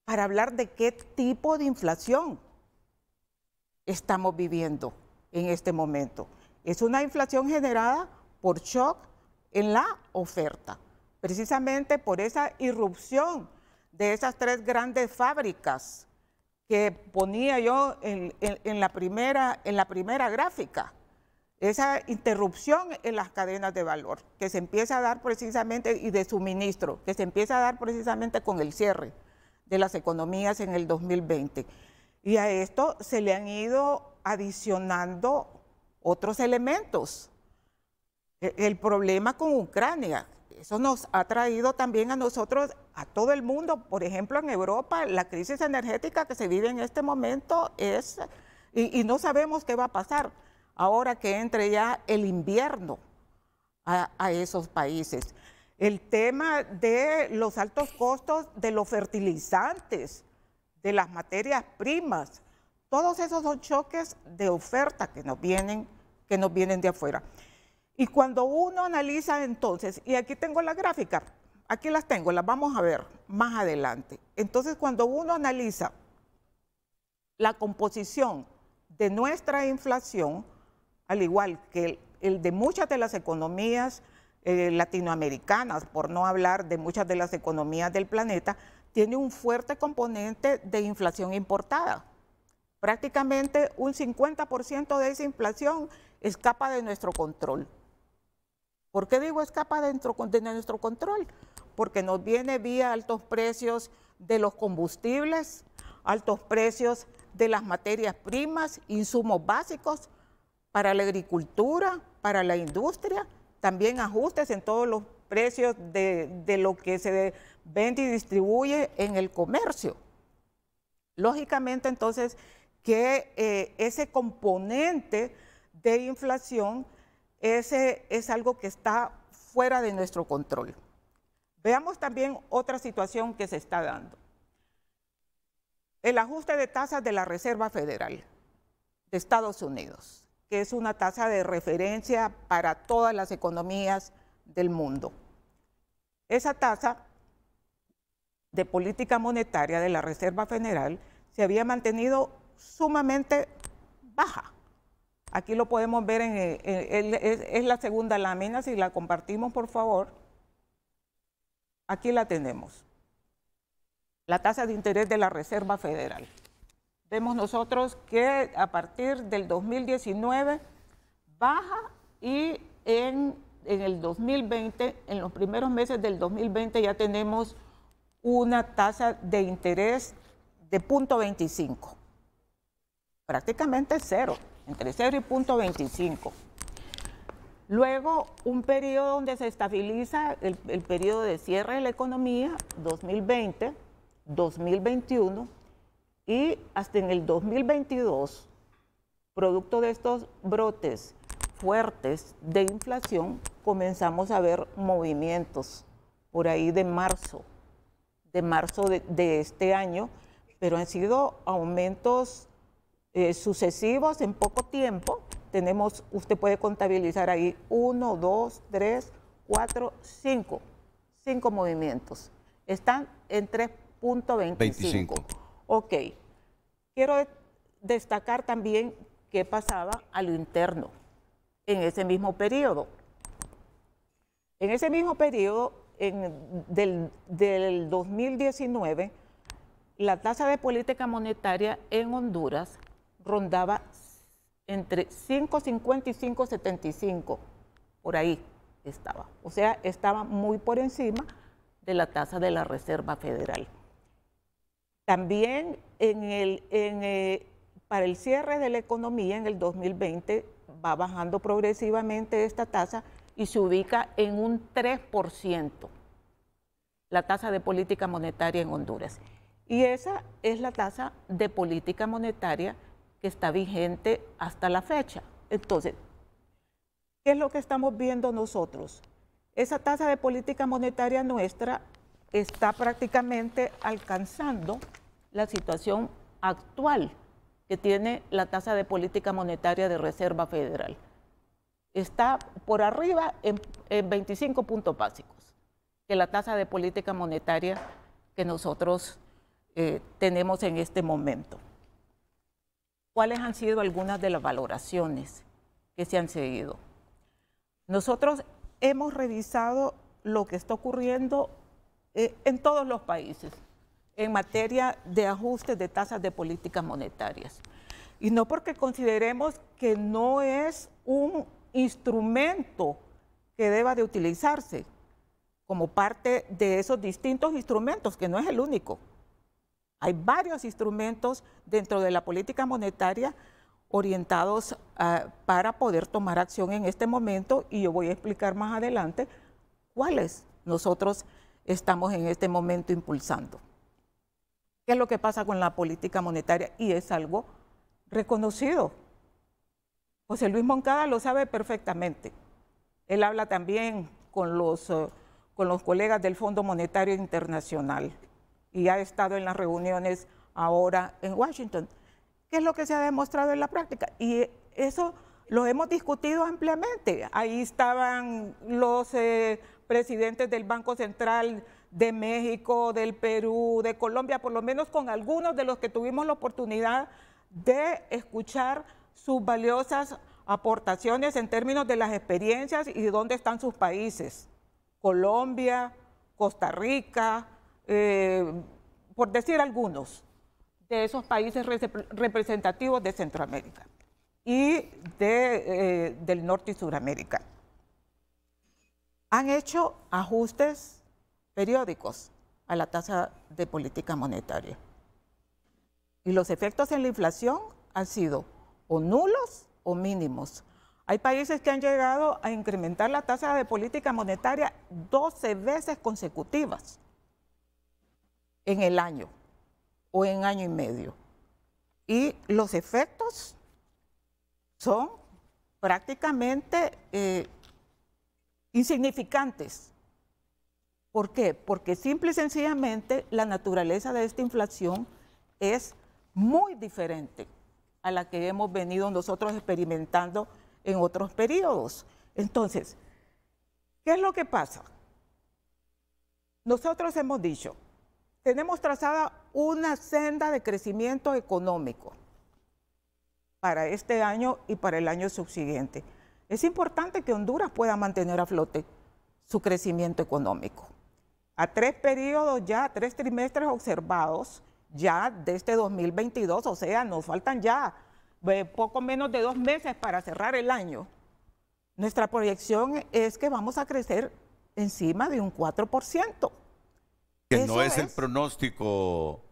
para hablar de qué tipo de inflación estamos viviendo en este momento. Es una inflación generada por shock en la oferta, precisamente por esa irrupción de esas 3 grandes fábricas que ponía yo en la primera gráfica, esa interrupción en las cadenas de valor que se empieza a dar precisamente y de suministro, que se empieza a dar precisamente con el cierre de las economías en el 2020. Y a esto se le han ido adicionando otros elementos. El problema con Ucrania, eso nos ha traído también a nosotros, a todo el mundo. Por ejemplo, en Europa, la crisis energética que se vive en este momento es, y no sabemos qué va a pasar ahora que entre ya el invierno a esos países. El tema de los altos costos de los fertilizantes, de las materias primas, todos esos son choques de oferta que nos vienen de afuera. Y cuando uno analiza entonces, y aquí tengo la gráfica, aquí las tengo, las vamos a ver más adelante. Entonces, cuando uno analiza la composición de nuestra inflación, al igual que el de muchas de las economías latinoamericanas, por no hablar de muchas de las economías del planeta, tiene un fuerte componente de inflación importada. Prácticamente un 50% de esa inflación escapa de nuestro control. ¿Por qué digo escapa de nuestro control? Porque nos viene vía altos precios de los combustibles, altos precios de las materias primas, insumos básicos para la agricultura, para la industria, también ajustes en todos los precios de lo que se vende y distribuye en el comercio. Lógicamente, entonces, que ese componente de inflación es algo que está fuera de nuestro control. Veamos también otra situación que se está dando. El ajuste de tasas de la Reserva Federal de Estados Unidos, que es una tasa de referencia para todas las economías del mundo. Esa tasa de política monetaria de la Reserva Federal se había mantenido sumamente baja. Aquí lo podemos ver, es la segunda lámina, si la compartimos por favor. Aquí la tenemos. La tasa de interés de la Reserva Federal. Vemos nosotros que a partir del 2019 baja y en el 2020, en los primeros meses del 2020 ya tenemos una tasa de interés de 0.25. Prácticamente cero, entre 0 y 0.25. Luego, un periodo donde se estabiliza el periodo de cierre de la economía, 2020, 2021, y hasta en el 2022, producto de estos brotes fuertes de inflación, comenzamos a ver movimientos por ahí de marzo de este año, pero han sido aumentos sucesivos en poco tiempo. Tenemos, usted puede contabilizar ahí 1, 2, 3, 4, 5 movimientos. Están en 3.25. Ok. Quiero destacar también qué pasaba a lo interno en ese mismo periodo. En ese mismo periodo, del 2019, la tasa de política monetaria en Honduras rondaba entre 5.50 y 5.75, por ahí estaba. O sea, estaba muy por encima de la tasa de la Reserva Federal. También para el cierre de la economía en el 2020 va bajando progresivamente esta tasa y se ubica en un 3%, la tasa de política monetaria en Honduras. Y esa es la tasa de política monetaria que está vigente hasta la fecha. Entonces, ¿qué es lo que estamos viendo nosotros? Esa tasa de política monetaria nuestra está prácticamente alcanzando la situación actual que tiene la tasa de política monetaria de Reserva Federal. Está por arriba en 25 puntos básicos que la tasa de política monetaria que nosotros tenemos en este momento. ¿Cuáles han sido algunas de las valoraciones que se han seguido? Nosotros hemos revisado lo que está ocurriendo en todos los países en materia de ajustes de tasas de políticas monetarias. Y no porque consideremos que no es un instrumento que deba de utilizarse como parte de esos distintos instrumentos, que no es el único. Hay varios instrumentos dentro de la política monetaria orientados para poder tomar acción en este momento, y yo voy a explicar más adelante cuáles nosotros estamos en este momento impulsando. ¿Qué es lo que pasa con la política monetaria? Y es algo reconocido. José Luis Moncada lo sabe perfectamente. Él habla también con los colegas del Fondo Monetario Internacional y ha estado en las reuniones ahora en Washington. ¿Qué es lo que se ha demostrado en la práctica? Y eso lo hemos discutido ampliamente. Ahí estaban los presidentes del Banco Central de México, del Perú, de Colombia, por lo menos con algunos de los que tuvimos la oportunidad de escuchar sus valiosas aportaciones en términos de las experiencias y de dónde están sus países. Colombia, Costa Rica, por decir algunos de esos países representativos de Centroamérica y del Norte y Suramérica. Han hecho ajustes periódicos a la tasa de política monetaria. Y los efectos en la inflación han sido o nulos o mínimos. Hay países que han llegado a incrementar la tasa de política monetaria 12 veces consecutivas en el año o en año y medio. Y los efectos son prácticamente insignificantes. ¿Por qué? Porque simple y sencillamente la naturaleza de esta inflación es muy diferente a la que hemos venido nosotros experimentando en otros periodos. Entonces, ¿qué es lo que pasa? Nosotros hemos dicho, tenemos trazada una senda de crecimiento económico para este año y para el año subsiguiente. Es importante que Honduras pueda mantener a flote su crecimiento económico. A 3 periodos ya, 3 trimestres observados ya de este 2022, o sea, nos faltan ya poco menos de 2 meses para cerrar el año. Nuestra proyección es que vamos a crecer encima de un 4%. Que no es el pronóstico,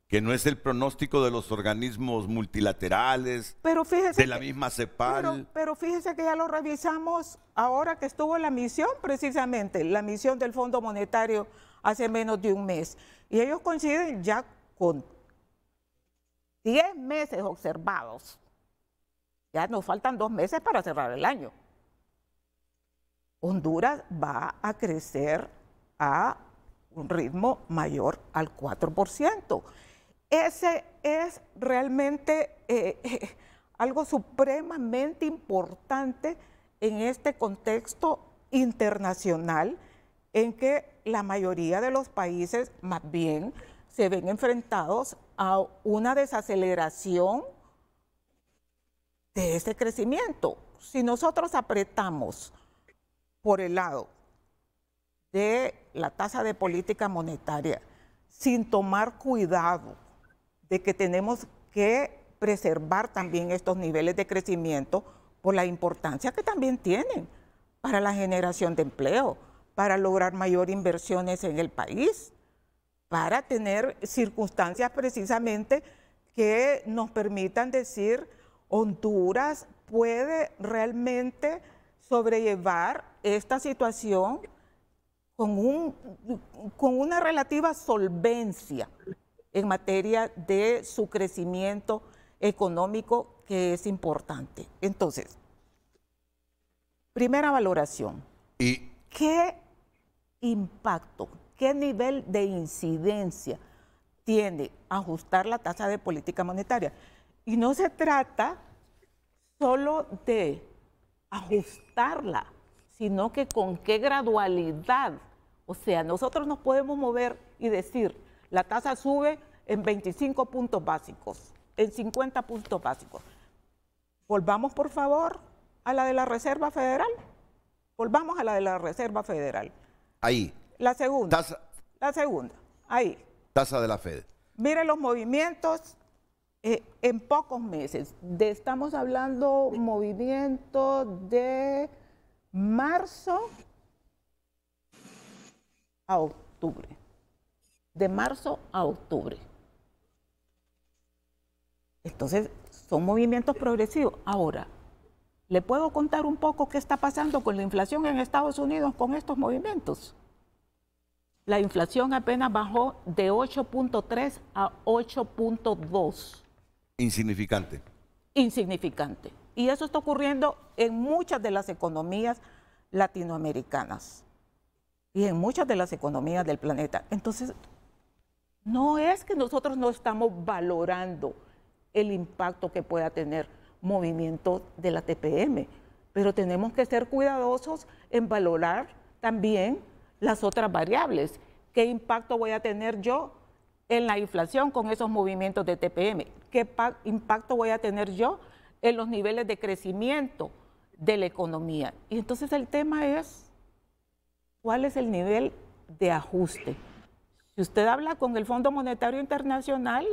que no es el pronóstico de los organismos multilaterales, pero fíjese de la misma CEPAL. Pero fíjese que ya lo revisamos ahora que estuvo la misión, precisamente, la misión del Fondo Monetario hace menos de un mes. Y ellos coinciden ya con 10 meses observados. Ya nos faltan 2 meses para cerrar el año. Honduras va a crecer a un ritmo mayor al 4%. Ese es realmente algo supremamente importante en este contexto internacional en que la mayoría de los países más bien se ven enfrentados a una desaceleración de ese crecimiento. Si nosotros apretamos por el lado de la tasa de política monetaria sin tomar cuidado de que tenemos que preservar también estos niveles de crecimiento por la importancia que también tienen para la generación de empleo, para lograr mayor inversiones en el país, para tener circunstancias precisamente que nos permitan decir Honduras puede realmente sobrellevar esta situación con una relativa solvencia en materia de su crecimiento económico, que es importante. Entonces, primera valoración. ¿Qué impacto, qué nivel de incidencia tiene ajustar la tasa de política monetaria? Y no se trata solo de ajustarla, sino que con qué gradualidad. O sea, nosotros nos podemos mover y decir, la tasa sube en 25 puntos básicos, en 50 puntos básicos. Volvamos, por favor, a la de la Reserva Federal. Volvamos a la de la Reserva Federal. Ahí. La segunda. La segunda. Ahí. Tasa de la Fed. Mire los movimientos en pocos meses. Estamos hablando movimiento de marzo a octubre. De marzo a octubre. Entonces, son movimientos progresivos. Ahora, ¿le puedo contar un poco qué está pasando con la inflación en Estados Unidos con estos movimientos? La inflación apenas bajó de 8.3 a 8.2. Insignificante. Insignificante. Y eso está ocurriendo en muchas de las economías latinoamericanas y en muchas de las economías del planeta. Entonces, no es que nosotros no estamos valorando el impacto que pueda tener movimientos de la TPM, pero tenemos que ser cuidadosos en valorar también las otras variables. ¿Qué impacto voy a tener yo en la inflación con esos movimientos de TPM? ¿Qué impacto voy a tener yo en los niveles de crecimiento de la economía? Y entonces el tema es, ¿cuál es el nivel de ajuste? Si usted habla con el Fondo Monetario Internacional,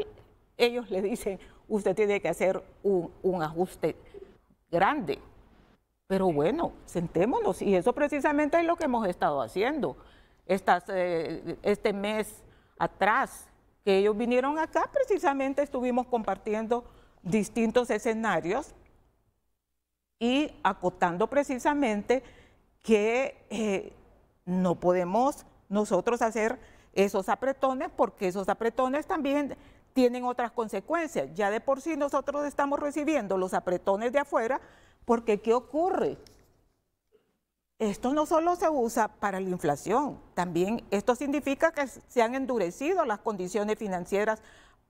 ellos le dicen, usted tiene que hacer un ajuste grande. Pero bueno, sentémonos, y eso precisamente es lo que hemos estado haciendo. Este mes atrás que ellos vinieron acá, precisamente estuvimos compartiendo distintos escenarios y acotando precisamente que no podemos nosotros hacer esos apretones, porque esos apretones también tienen otras consecuencias. Ya de por sí nosotros estamos recibiendo los apretones de afuera, porque ¿qué ocurre? Esto no solo se usa para la inflación, también esto significa que se han endurecido las condiciones financieras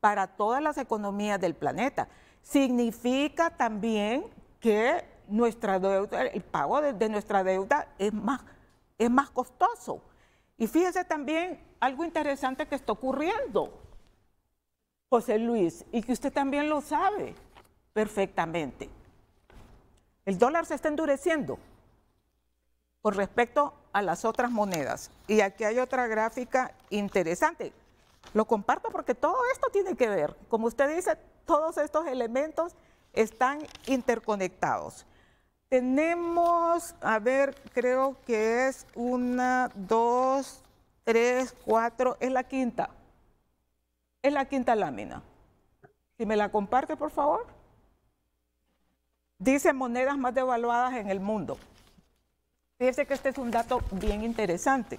para todas las economías del planeta. Significa también que nuestra deuda, el pago de nuestra deuda es más costoso. Y fíjese también algo interesante que está ocurriendo, José Luis, y que usted también lo sabe perfectamente. El dólar se está endureciendo con respecto a las otras monedas. Y aquí hay otra gráfica interesante. Lo comparto porque todo esto tiene que ver. Como usted dice, todos estos elementos están interconectados. Tenemos, a ver, creo que es 1, 2, 3, 4, es la quinta. Es la quinta lámina. Si me la comparte, por favor. Dice monedas más devaluadas en el mundo. Fíjense que este es un dato bien interesante.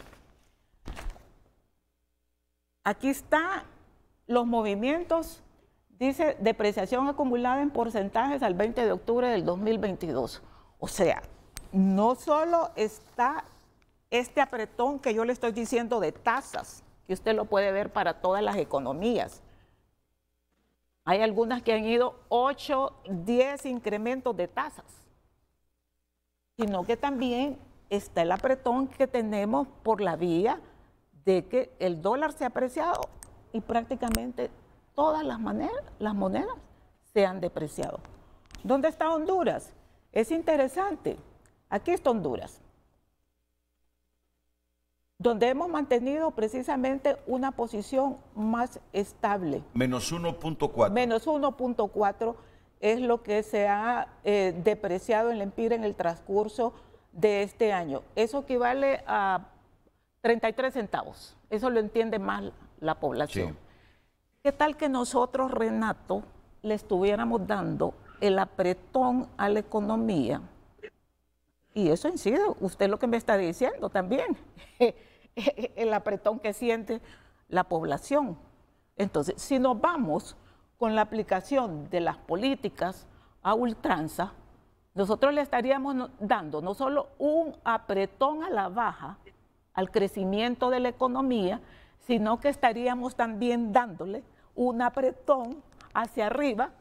Aquí están los movimientos, dice depreciación acumulada en porcentajes al 20 de octubre del 2022. O sea, no solo está este apretón que yo le estoy diciendo de tasas, que usted lo puede ver para todas las economías. Hay algunas que han ido 8, 10 incrementos de tasas, sino que también está el apretón que tenemos por la vía de que el dólar se ha apreciado y prácticamente todas las monedas se han depreciado. ¿Dónde está Honduras? Es interesante. Aquí está Honduras, donde hemos mantenido precisamente una posición más estable. Menos 1.4. Menos 1.4 es lo que se ha depreciado en la Empira en el transcurso de este año. Eso equivale a 33 centavos. Eso lo entiende más la población. Sí. ¿Qué tal que nosotros, Renato, le estuviéramos dando el apretón a la economía? Y eso incide, usted lo que me está diciendo también, el apretón que siente la población. Entonces, si nos vamos con la aplicación de las políticas a ultranza, nosotros le estaríamos dando no solo un apretón a la baja, al crecimiento de la economía, sino que estaríamos también dándole un apretón hacia arriba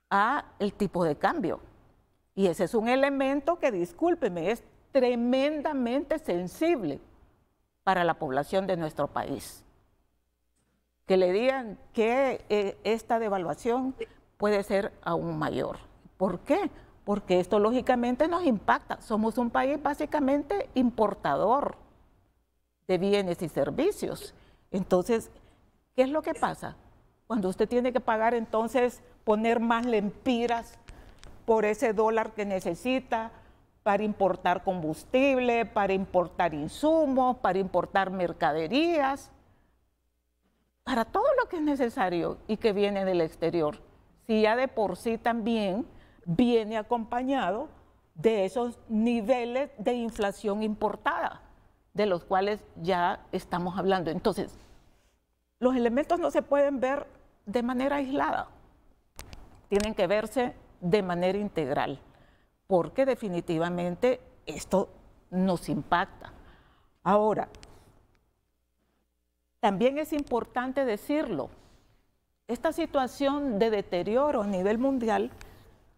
a el tipo de cambio. Y ese es un elemento que, discúlpeme, es tremendamente sensible para la población de nuestro país. Que le digan que esta devaluación puede ser aún mayor. ¿Por qué? Porque esto lógicamente nos impacta. Somos un país básicamente importador de bienes y servicios. Entonces, ¿qué es lo que pasa? Cuando usted tiene que pagar, entonces, poner más lempiras por ese dólar que necesita para importar combustible, para importar insumos, para importar mercaderías, para todo lo que es necesario y que viene del exterior. Si ya de por sí también viene acompañado de esos niveles de inflación importada, de los cuales ya estamos hablando. Entonces, los elementos no se pueden ver de manera aislada, tienen que verse de manera integral, porque definitivamente esto nos impacta. Ahora, también es importante decirlo, esta situación de deterioro a nivel mundial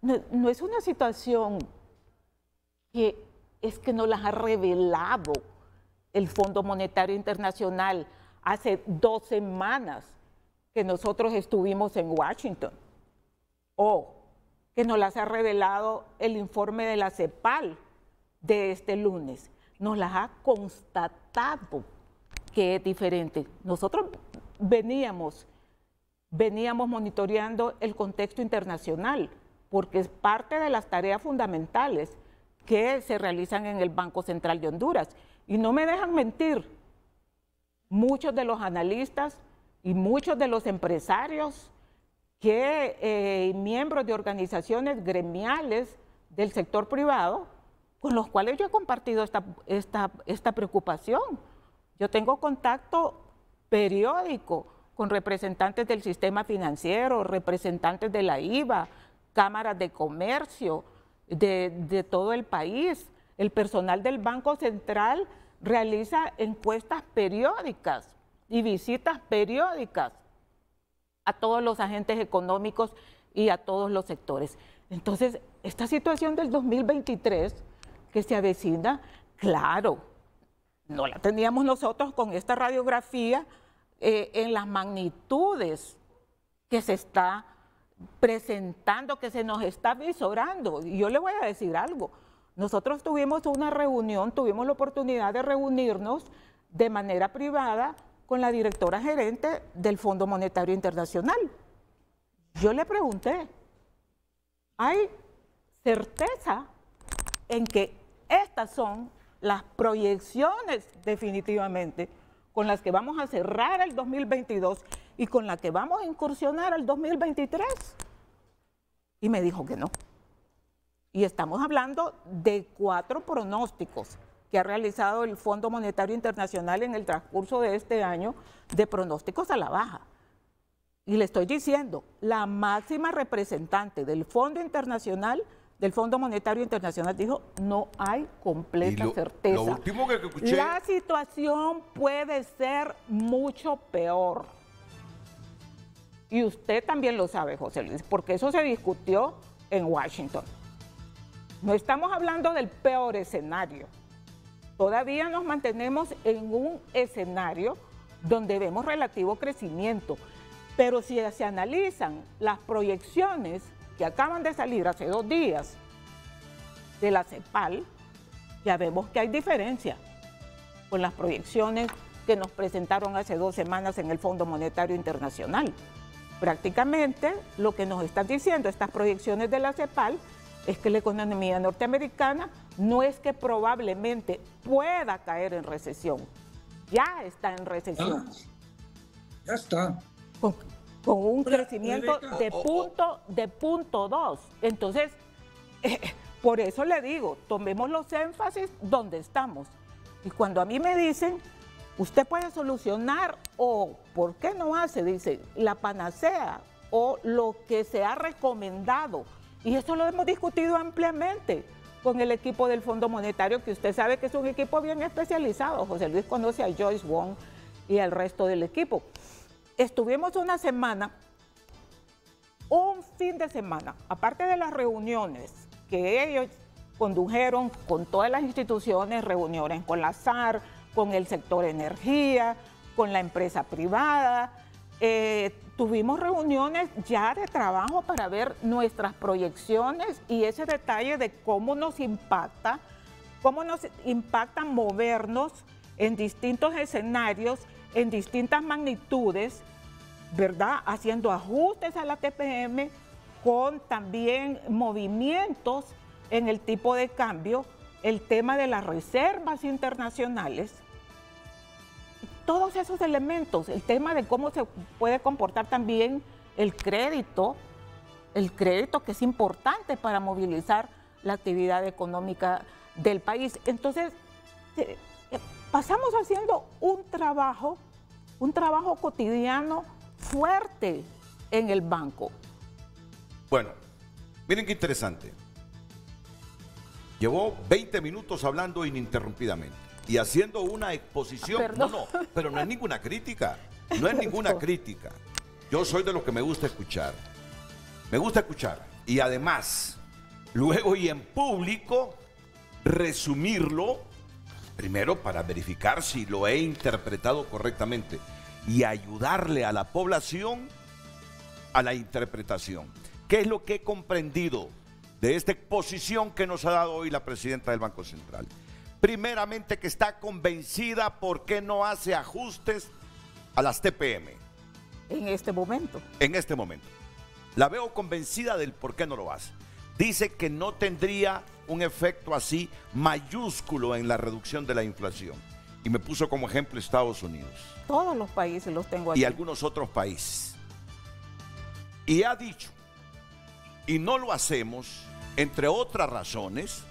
no es una situación que es que nos las ha revelado el Fondo Monetario Internacional hace 2 semanas que nosotros estuvimos en Washington, o que nos las ha revelado el informe de la CEPAL de este lunes. Nos las ha constatado que es diferente. Nosotros veníamos monitoreando el contexto internacional, porque es parte de las tareas fundamentales que se realizan en el Banco Central de Honduras. Y no me dejan mentir, muchos de los analistas y muchos de los empresarios miembros de organizaciones gremiales del sector privado, con los cuales yo he compartido esta preocupación. Yo tengo contacto periódico con representantes del sistema financiero, representantes de la IVA, cámaras de comercio de todo el país. El personal del Banco Central realiza encuestas periódicas y visitas periódicas a todos los agentes económicos y a todos los sectores. Entonces, esta situación del 2023 que se avecina, claro, no la teníamos nosotros con esta radiografía en las magnitudes que se está presentando, que se nos está visorando. Y yo le voy a decir algo, nosotros tuvimos una reunión, tuvimos la oportunidad de reunirnos de manera privada con la directora gerente del Fondo Monetario Internacional. Yo le pregunté, ¿hay certeza en que estas son las proyecciones definitivamente con las que vamos a cerrar el 2022 y con las que vamos a incursionar al 2023? Y me dijo que no. Y estamos hablando de 4 pronósticos que ha realizado el Fondo Monetario Internacional en el transcurso de este año, de pronósticos a la baja. Y le estoy diciendo, la máxima representante del Fondo Internacional, del Fondo Monetario Internacional, dijo, no hay completa certeza. Lo último que escuché... La situación puede ser mucho peor. Y usted también lo sabe, José Luis, porque eso se discutió en Washington. No estamos hablando del peor escenario. Todavía nos mantenemos en un escenario donde vemos relativo crecimiento, pero si se analizan las proyecciones que acaban de salir hace 2 días de la CEPAL, ya vemos que hay diferencia con las proyecciones que nos presentaron hace 2 semanas en el Fondo Monetario Internacional. Prácticamente lo que nos están diciendo estas proyecciones de la CEPAL es que la economía norteamericana no es que probablemente pueda caer en recesión, ya está en recesión. Ya está. Con un crecimiento de punto 2. Entonces, por eso le digo, tomemos los énfasis donde estamos. Y cuando a mí me dicen, usted puede solucionar o, ¿por qué no hace? Dice, la panacea o lo que se ha recomendado. Y eso lo hemos discutido ampliamente con el equipo del Fondo Monetario, que usted sabe que es un equipo bien especializado. José Luis conoce a Joyce Wong y al resto del equipo. Estuvimos una semana, un fin de semana, aparte de las reuniones que ellos condujeron con todas las instituciones, reuniones con la SAR, con el sector energía, con la empresa privada. Tuvimos reuniones ya de trabajo para ver nuestras proyecciones y ese detalle de cómo nos impacta movernos en distintos escenarios, en distintas magnitudes, ¿verdad? Haciendo ajustes a la TPM con también movimientos en el tipo de cambio, el tema de las reservas internacionales. Todos esos elementos, el tema de cómo se puede comportar también el crédito que es importante para movilizar la actividad económica del país. Entonces, pasamos haciendo un trabajo cotidiano fuerte en el banco. Bueno, miren qué interesante. Llevó 20 minutos hablando ininterrumpidamente y haciendo una exposición. No, pero no es ninguna crítica. No es ninguna crítica. Yo soy de los que me gusta escuchar. Me gusta escuchar. y además, luego y en público, resumirlo, primero para verificar si lo he interpretado correctamente y ayudarle a la población a la interpretación. ¿Qué es lo que he comprendido de esta exposición que nos ha dado hoy la presidenta del Banco Central? Primeramente, que está convencida por qué no hace ajustes a las TPM. En este momento. En este momento. La veo convencida del por qué no lo hace. Dice que no tendría un efecto así mayúsculo en la reducción de la inflación. Y me puso como ejemplo Estados Unidos. Todos los países los tengo aquí. Y algunos otros países. Y ha dicho, y no lo hacemos, entre otras razones,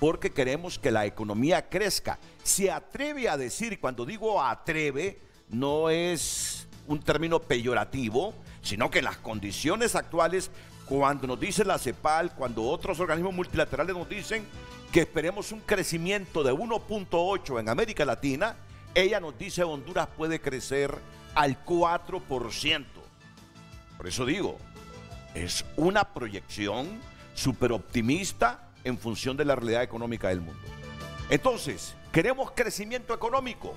porque queremos que la economía crezca. Se atreve a decir, cuando digo atreve, no es un término peyorativo, sino que en las condiciones actuales, cuando nos dice la CEPAL, cuando otros organismos multilaterales nos dicen que esperemos un crecimiento de 1.8 en América Latina, ella nos dice Honduras puede crecer al 4%. Por eso digo, es una proyección súper optimista en función de la realidad económica del mundo. Entonces, queremos crecimiento económico,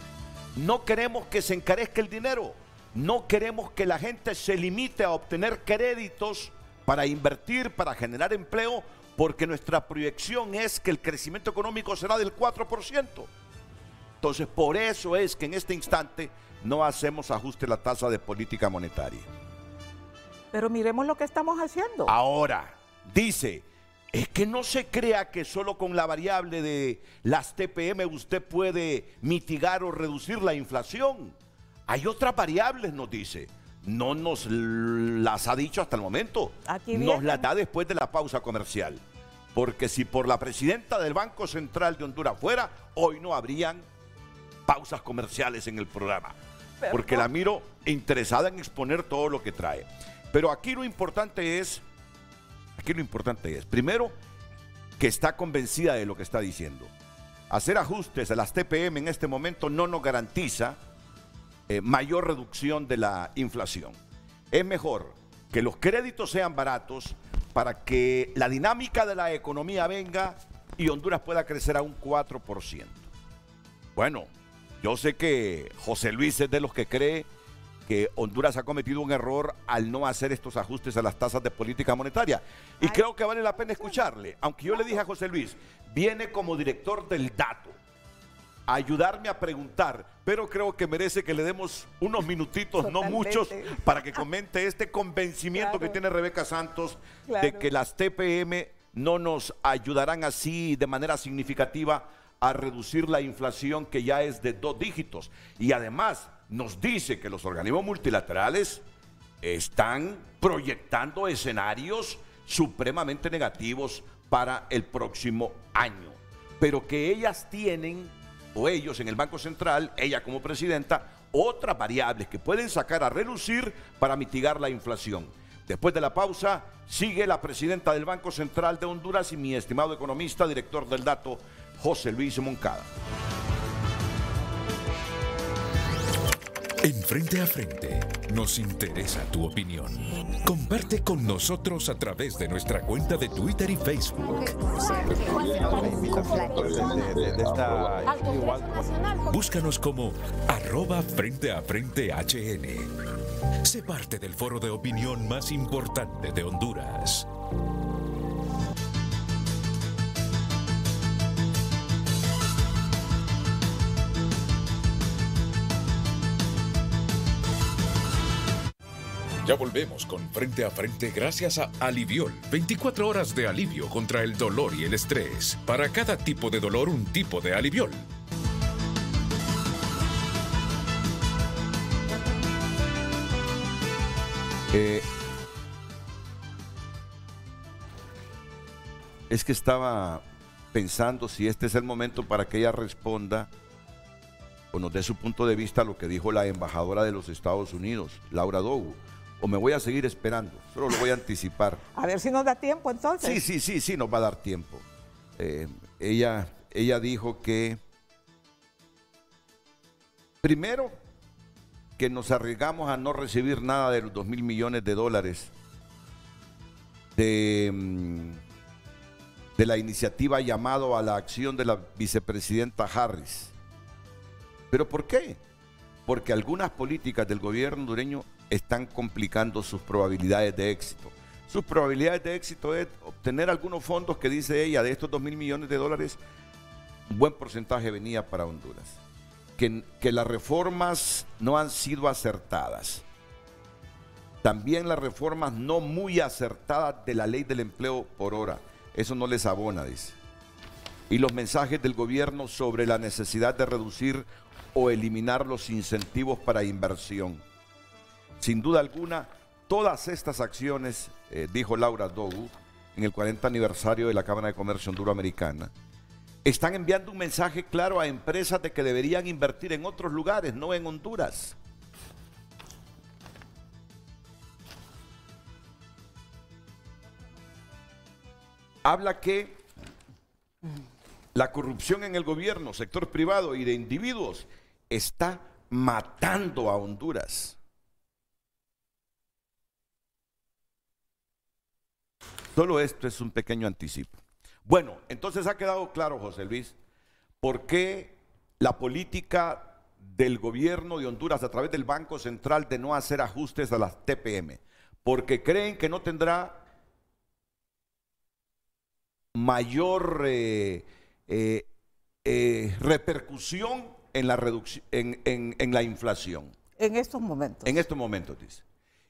no queremos que se encarezca el dinero, no queremos que la gente se limite a obtener créditos para invertir, para generar empleo, porque nuestra proyección es que el crecimiento económico será del 4%. Entonces, por eso es que en este instante no hacemos ajuste a la tasa de política monetaria. Pero miremos lo que estamos haciendo. Ahora, dice, es que no se crea que solo con la variable de las TPM usted puede mitigar o reducir la inflación. Hay otras variables, nos dice. No nos las ha dicho hasta el momento. Aquí nos las da después de la pausa comercial. Porque si por la presidenta del Banco Central de Honduras fuera, hoy no habrían pausas comerciales en el programa. Porque la miro interesada en exponer todo lo que trae. Pero aquí lo importante es, primero, que está convencida de lo que está diciendo. Hacer ajustes a las TPM en este momento no nos garantiza mayor reducción de la inflación. Es mejor que los créditos sean baratos para que la dinámica de la economía venga y Honduras pueda crecer a un 4%. Bueno, yo sé que José Luis es de los que cree que Honduras ha cometido un error al no hacer estos ajustes a las tasas de política monetaria. Y creo que vale la pena escucharle. Aunque yo le dije a José Luis, viene como director del dato a ayudarme a preguntar, pero creo que merece que le demos unos minutitos, no muchos, para que comente este convencimiento que tiene Rebeca Santos de que las TPM no nos ayudarán así de manera significativa a reducir la inflación, que ya es de 2 dígitos. Y además nos dice que los organismos multilaterales están proyectando escenarios supremamente negativos para el próximo año, pero que ellas tienen, o ellos en el Banco Central, ella como presidenta, otras variables que pueden sacar a relucir para mitigar la inflación. Después de la pausa, sigue la presidenta del Banco Central de Honduras y mi estimado economista, director del dato, José Luis Moncada. En Frente a Frente, nos interesa tu opinión. Comparte con nosotros a través de nuestra cuenta de Twitter y Facebook. Búscanos como @FrenteAFrenteHN. Sé parte del foro de opinión más importante de Honduras. Ya volvemos con Frente a Frente gracias a Aliviol. 24 horas de alivio contra el dolor y el estrés. Para cada tipo de dolor, un tipo de Aliviol. Es que estaba pensando si este es el momento para que ella responda o nos dé su punto de vista a lo que dijo la embajadora de los Estados Unidos, Laura Dogu. O me voy a seguir esperando, solo lo voy a anticipar. A ver si nos da tiempo entonces. Sí, nos va a dar tiempo. Ella dijo que, primero, que nos arriesgamos a no recibir nada de los $2.000 millones de la iniciativa llamado a la acción de la vicepresidenta Harris. ¿Pero por qué? Porque algunas políticas del gobierno hondureño están complicando sus probabilidades de éxito. Sus probabilidades de éxito es obtener algunos fondos que dice ella, de estos 2.000 millones de dólares, un buen porcentaje venía para Honduras. Que las reformas no han sido acertadas. También las reformas no muy acertadas de la ley del empleo por hora. Eso no les abona, dice. Y los mensajes del gobierno sobre la necesidad de reducir o eliminar los incentivos para inversión. Sin duda alguna, todas estas acciones, dijo Laura Dogu, en el 40 aniversario de la Cámara de Comercio Honduroamericana, están enviando un mensaje claro a empresas de que deberían invertir en otros lugares, no en Honduras. Habla que la corrupción en el gobierno, sector privado y de individuos está matando a Honduras. Solo esto es un pequeño anticipo. Bueno, entonces ha quedado claro, José Luis, por qué la política del gobierno de Honduras a través del Banco Central de no hacer ajustes a las TPM, porque creen que no tendrá mayor repercusión en la reducción, en la inflación. En estos momentos. En estos momentos, dice.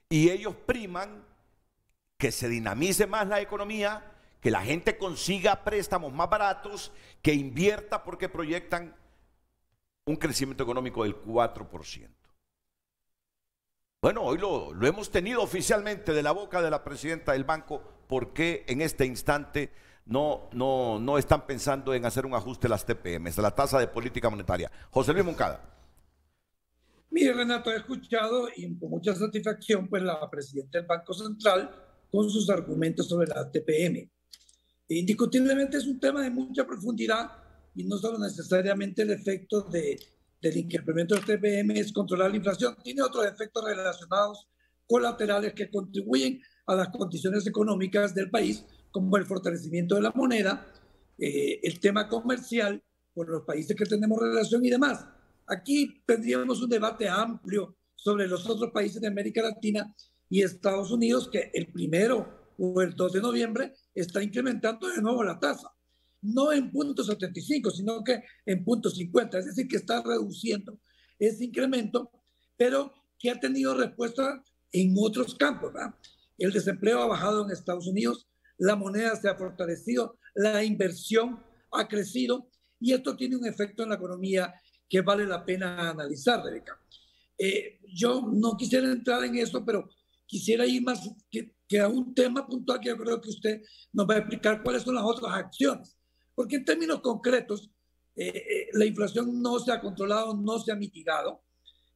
Y ellos priman que se dinamice más la economía, que la gente consiga préstamos más baratos, que invierta porque proyectan un crecimiento económico del 4%. Bueno, hoy lo hemos tenido oficialmente de la boca de la presidenta del banco, porque en este instante no están pensando en hacer un ajuste a las TPM, a la tasa de política monetaria. José Luis Moncada. Mire, Renato, he escuchado y con mucha satisfacción pues la presidenta del Banco Central con sus argumentos sobre la TPM. Indiscutiblemente es un tema de mucha profundidad y no solo necesariamente el efecto del incremento del TPM es controlar la inflación, tiene otros efectos relacionados colaterales que contribuyen a las condiciones económicas del país, como el fortalecimiento de la moneda, el tema comercial con los países que tenemos relación y demás. Aquí tendríamos un debate amplio sobre los otros países de América Latina y Estados Unidos, que el 1 o el 2 de noviembre está incrementando de nuevo la tasa. No en 0.75, sino que en 0.50, es decir, que está reduciendo ese incremento, pero que ha tenido respuesta en otros campos, ¿verdad? El desempleo ha bajado en Estados Unidos, la moneda se ha fortalecido, la inversión ha crecido y esto tiene un efecto en la economía que vale la pena analizar, Rebeca. Yo no quisiera entrar en eso, pero quisiera ir más que a un tema puntual que yo creo que usted nos va a explicar cuáles son las otras acciones. Porque en términos concretos, la inflación no se ha controlado, no se ha mitigado.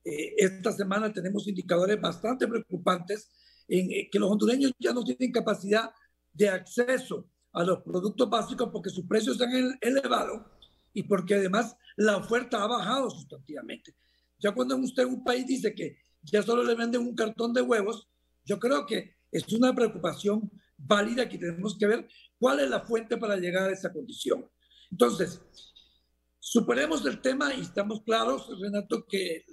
Esta semana tenemos indicadores bastante preocupantes en que los hondureños ya no tienen capacidad de acceso a los productos básicos porque sus precios se han elevado y porque además la oferta ha bajado sustantivamente. Ya cuando usted en un país dice que ya solo le venden un cartón de huevos, yo creo que es una preocupación válida que tenemos que ver cuál es la fuente para llegar a esa condición. Entonces, superemos el tema y estamos claros, Renato, que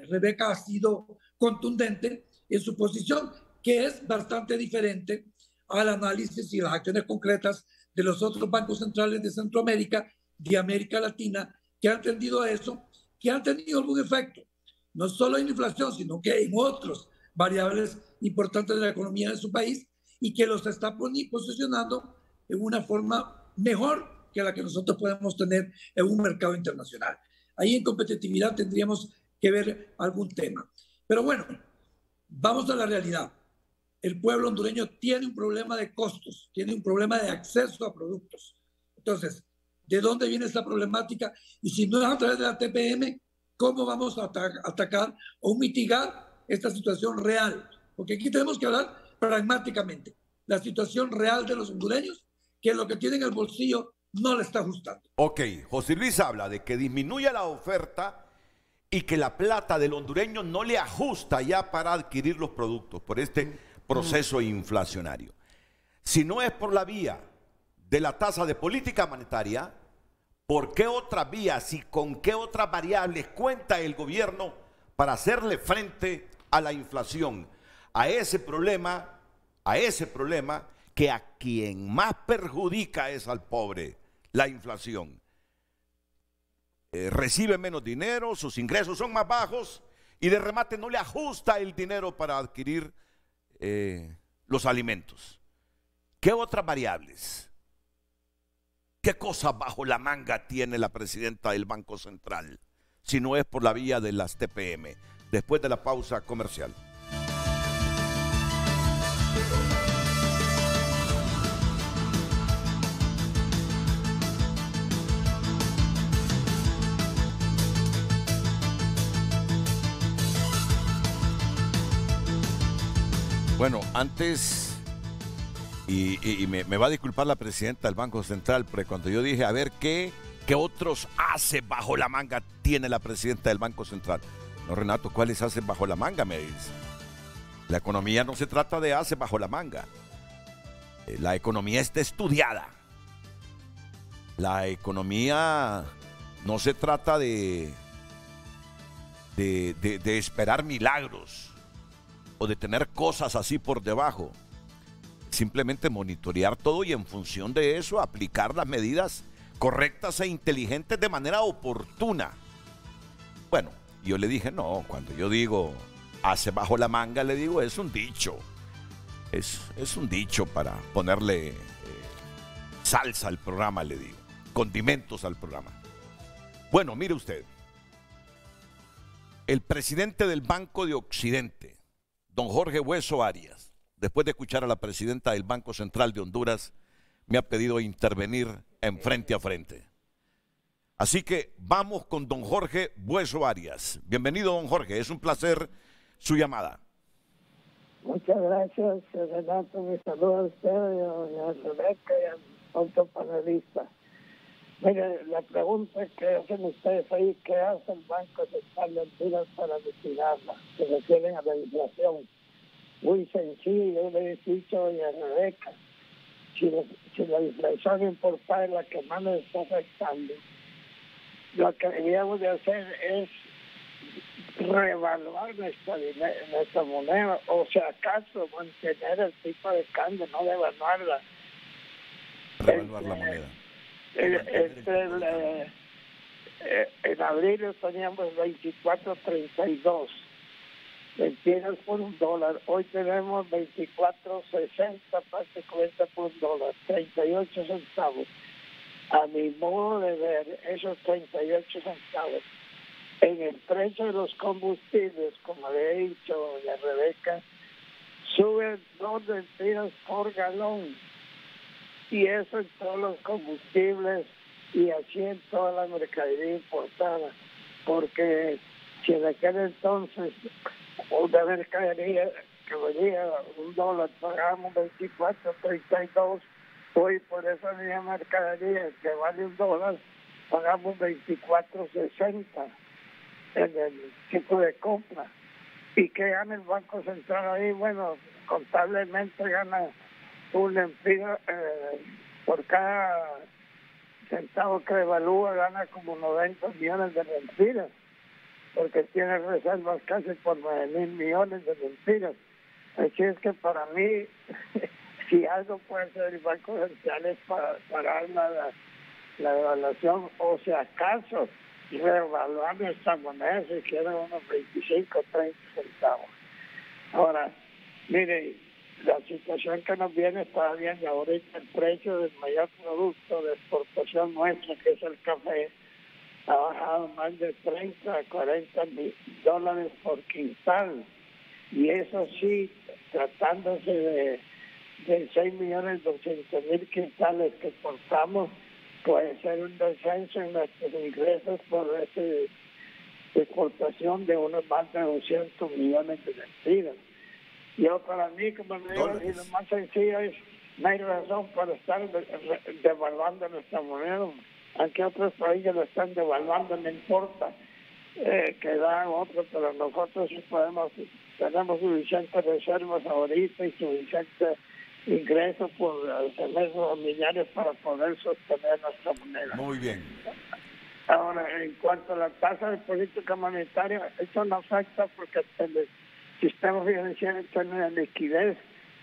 Rebeca ha sido contundente en su posición, que es bastante diferente al análisis y las acciones concretas de los otros bancos centrales de Centroamérica, de América Latina, que han tendido a eso, que han tenido algún efecto, no solo en inflación, sino que en otras variables importantes de la economía de su país y que los está posicionando en una forma mejor que la que nosotros podemos tener en un mercado internacional. Ahí en competitividad tendríamos que ver algún tema. Pero bueno, vamos a la realidad. El pueblo hondureño tiene un problema de costos, tiene un problema de acceso a productos. Entonces, ¿de dónde viene esta problemática? Y si no es a través de la TPM, ¿cómo vamos a atacar o mitigar esta situación real? Porque aquí tenemos que hablar pragmáticamente. La situación real de los hondureños, que lo que tienen en el bolsillo no le está ajustando. Ok, José Luis habla de que disminuya la oferta y que la plata del hondureño no le ajusta ya para adquirir los productos por este proceso inflacionario. Si no es por la vía de la tasa de política monetaria, ¿por qué otras vías y con qué otras variables cuenta el gobierno para hacerle frente a la inflación? A ese problema que a quien más perjudica es al pobre, la inflación. Recibe menos dinero, sus ingresos son más bajos y de remate no le ajusta el dinero para adquirir los alimentos. ¿Qué otras variables? ¿Qué cosas bajo la manga tiene la presidenta del Banco Central? Si no es por la vía de las TPM. Después de la pausa comercial. Bueno, antes, y me va a disculpar la presidenta del Banco Central, porque cuando yo dije, a ver, ¿qué otros haces bajo la manga tiene la presidenta del Banco Central? No, Renato, ¿cuáles haces bajo la manga? Me dice. La economía no se trata de haces bajo la manga. La economía está estudiada. La economía no se trata de esperar milagros o de tener cosas así por debajo. Simplemente monitorear todo y en función de eso aplicar las medidas correctas e inteligentes de manera oportuna. Bueno, yo le dije, no, cuando yo digo hace bajo la manga, le digo, es un dicho. Es un dicho para ponerle salsa al programa, le digo, condimentos al programa. Bueno, mire usted, el presidente del Banco de Occidente, don Jorge Hueso Arias, después de escuchar a la presidenta del Banco Central de Honduras, me ha pedido intervenir en Frente a Frente. Así que vamos con don Jorge Hueso Arias. Bienvenido, don Jorge, es un placer su llamada. Muchas gracias, Renato. Me saluda a usted, a Rebeca y al otro panelista. Mire, la pregunta que hacen ustedes ahí, ¿qué hace el Banco Central de Honduras para mitigarla? Se refieren a la inflación. Muy sencillo, yo le he dicho a Rebeca, si la inflación importada es la que más nos está afectando, lo que deberíamos de hacer es reevaluar nuestra moneda, o si acaso mantener el tipo de cambio, no devaluarla. Reevaluar la moneda. En abril teníamos 24.32 mentiras por $1. Hoy tenemos 24.60 prácticamente por $1, 38 centavos. A mi modo de ver, esos 38 centavos en el precio de los combustibles, como le he dicho a Rebeca, suben 2 mentiras por galón. Y eso en todos los combustibles y así en toda la mercadería importada. Porque si en aquel entonces una mercadería que valía $1 pagamos 24.32, hoy por esa misma mercadería que vale $1 pagamos 24.60 en el tipo de compra. ¿Y qué gana el Banco Central ahí? Bueno, contablemente gana un empiro, por cada centavo que devalúa gana como 90 millones de lempiras, porque tiene reservas casi por 9.000 millones de lempiras. Así es que para mí, si algo puede hacer el Banco Central es para parar la devaluación, o si acaso reevaluar nuestra moneda si quiere unos 25 o 30 centavos. Ahora, mire, la situación que nos viene está bien, y ahorita el precio del mayor producto de exportación nuestra, que es el café, ha bajado más de 30 a 40 dólares por quintal. Y eso sí, tratándose de 6.200.000 quintales que exportamos, puede ser un descenso en nuestros ingresos por esa exportación de unos más de 200 millones de lempiras. Yo para mí, como le digo, y lo más sencillo es, no hay razón para estar devaluando nuestra moneda. Aunque otros países lo están devaluando, no importa que dan otros, pero nosotros sí tenemos suficientes reservas ahorita y suficiente ingresos por remesas familiares para poder sostener nuestra moneda. Muy bien. Ahora, en cuanto a la tasa de política monetaria, eso no afecta porque el sistema financiero tiene una liquidez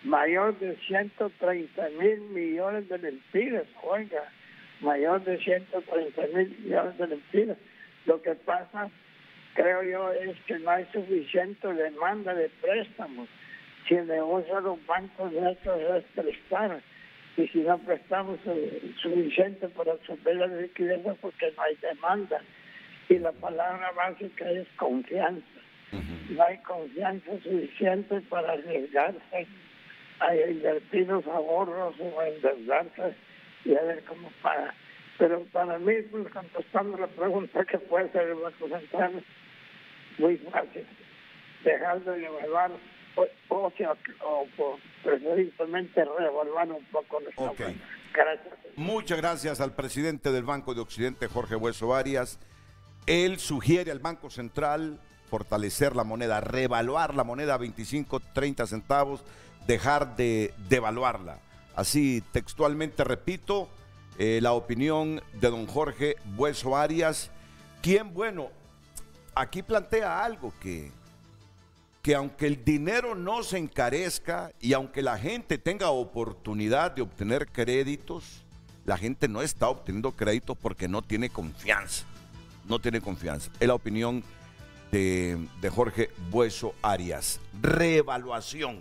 mayor de 130,000 millones de lempiras, oiga, mayor de 130,000 millones de lempiras. Lo que pasa, creo yo, es que no hay suficiente demanda de préstamos. Si el negocio de los bancos nuestros es prestar, y si no prestamos suficiente para absorber la liquidez porque no hay demanda. Y la palabra básica es confianza. No hay confianza suficiente para arriesgarse a invertir los ahorros o a endeudarse y a ver cómo paga. Pero para mí, pues, contestando la pregunta que puede ser el Banco Central, muy fácil. Dejar de evaluar o preferiblemente reevaluar un poco nuestra moneda. Gracias. Muchas gracias al presidente del Banco de Occidente, Jorge Bueso Arias. Él sugiere al Banco Central fortalecer la moneda, reevaluar la moneda a 25, 30 centavos, dejar de devaluarla. Así textualmente repito la opinión de don Jorge Bueso Arias, quien, bueno, aquí plantea algo que aunque el dinero no se encarezca y aunque la gente tenga oportunidad de obtener créditos, la gente no está obteniendo créditos porque no tiene confianza. No tiene confianza. Es la opinión de Jorge Bueso Arias. Reevaluación.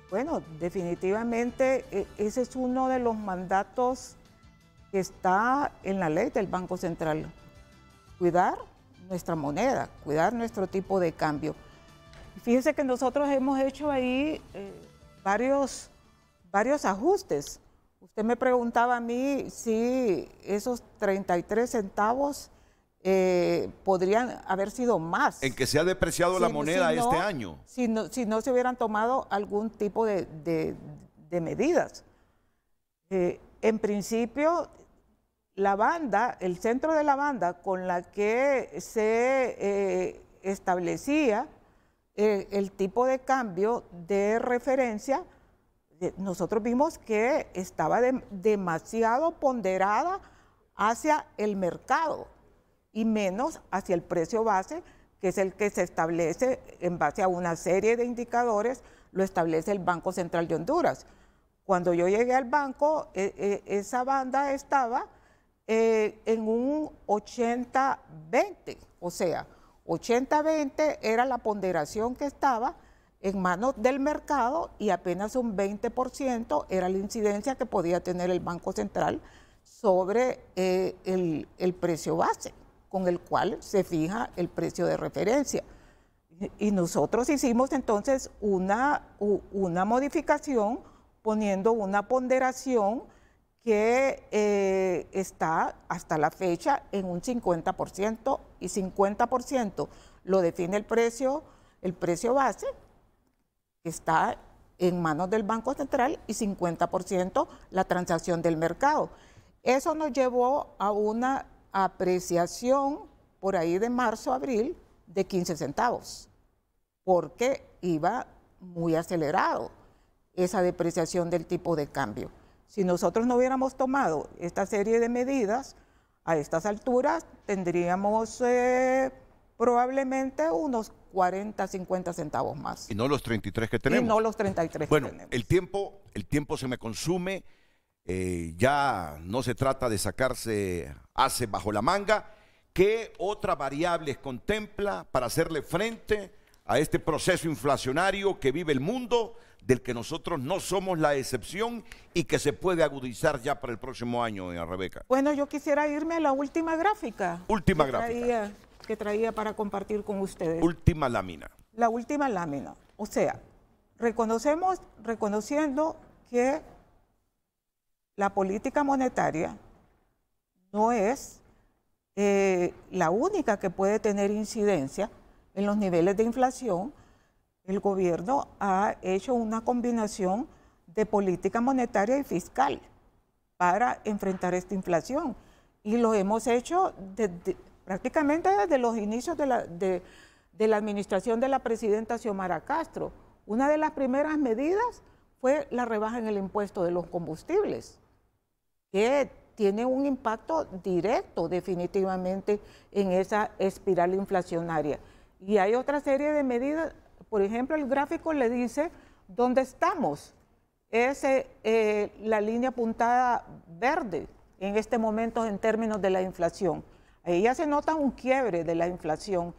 Bueno, definitivamente ese es uno de los mandatos que está en la ley del Banco Central. Cuidar nuestra moneda, cuidar nuestro tipo de cambio. Fíjense que nosotros hemos hecho ahí varios ajustes. Usted me preguntaba a mí si esos 33 centavos podrían haber sido más. En que se ha depreciado la moneda este año. Si no se hubieran tomado algún tipo de medidas. En principio, la banda, el centro de la banda con la que se establecía el tipo de cambio de referencia, nosotros vimos que estaba demasiado ponderada hacia el mercado y menos hacia el precio base, que es el que se establece en base a una serie de indicadores, lo establece el Banco Central de Honduras. Cuando yo llegué al banco, esa banda estaba en un 80-20, o sea, 80-20 era la ponderación que estaba en manos del mercado y apenas un 20% era la incidencia que podía tener el Banco Central sobre el precio base, con el cual se fija el precio de referencia. Y nosotros hicimos entonces una modificación poniendo una ponderación que está hasta la fecha en un 50% y 50% lo define el precio base, que está en manos del Banco Central, y 50% la transacción del mercado. Eso nos llevó a una apreciación por ahí de marzo a abril de 15 centavos, porque iba muy acelerado esa depreciación del tipo de cambio. Si nosotros no hubiéramos tomado esta serie de medidas, a estas alturas tendríamos probablemente unos 40, 50 centavos más. Y no los 33 que tenemos. Y no los 33 bueno, que tenemos. El tiempo se me consume. Ya no se trata de sacarse ase bajo la manga. ¿Qué otras variables contempla para hacerle frente a este proceso inflacionario que vive el mundo, del que nosotros no somos la excepción y que se puede agudizar ya para el próximo año, doña Rebeca? Bueno, yo quisiera irme a la última gráfica. Última gráfica. Que traía para compartir con ustedes. Última lámina. La última lámina. O sea, reconociendo que la política monetaria no es la única que puede tener incidencia en los niveles de inflación, el gobierno ha hecho una combinación de política monetaria y fiscal para enfrentar esta inflación. Y lo hemos hecho prácticamente desde los inicios de la administración de la presidenta Xiomara Castro. Una de las primeras medidas fue la rebaja en el impuesto de los combustibles, que tiene un impacto directo definitivamente en esa espiral inflacionaria. Y hay otra serie de medidas, por ejemplo, el gráfico le dice dónde estamos. Es la línea apuntada verde en este momento en términos de la inflación. Ahí ya se nota un quiebre de la inflación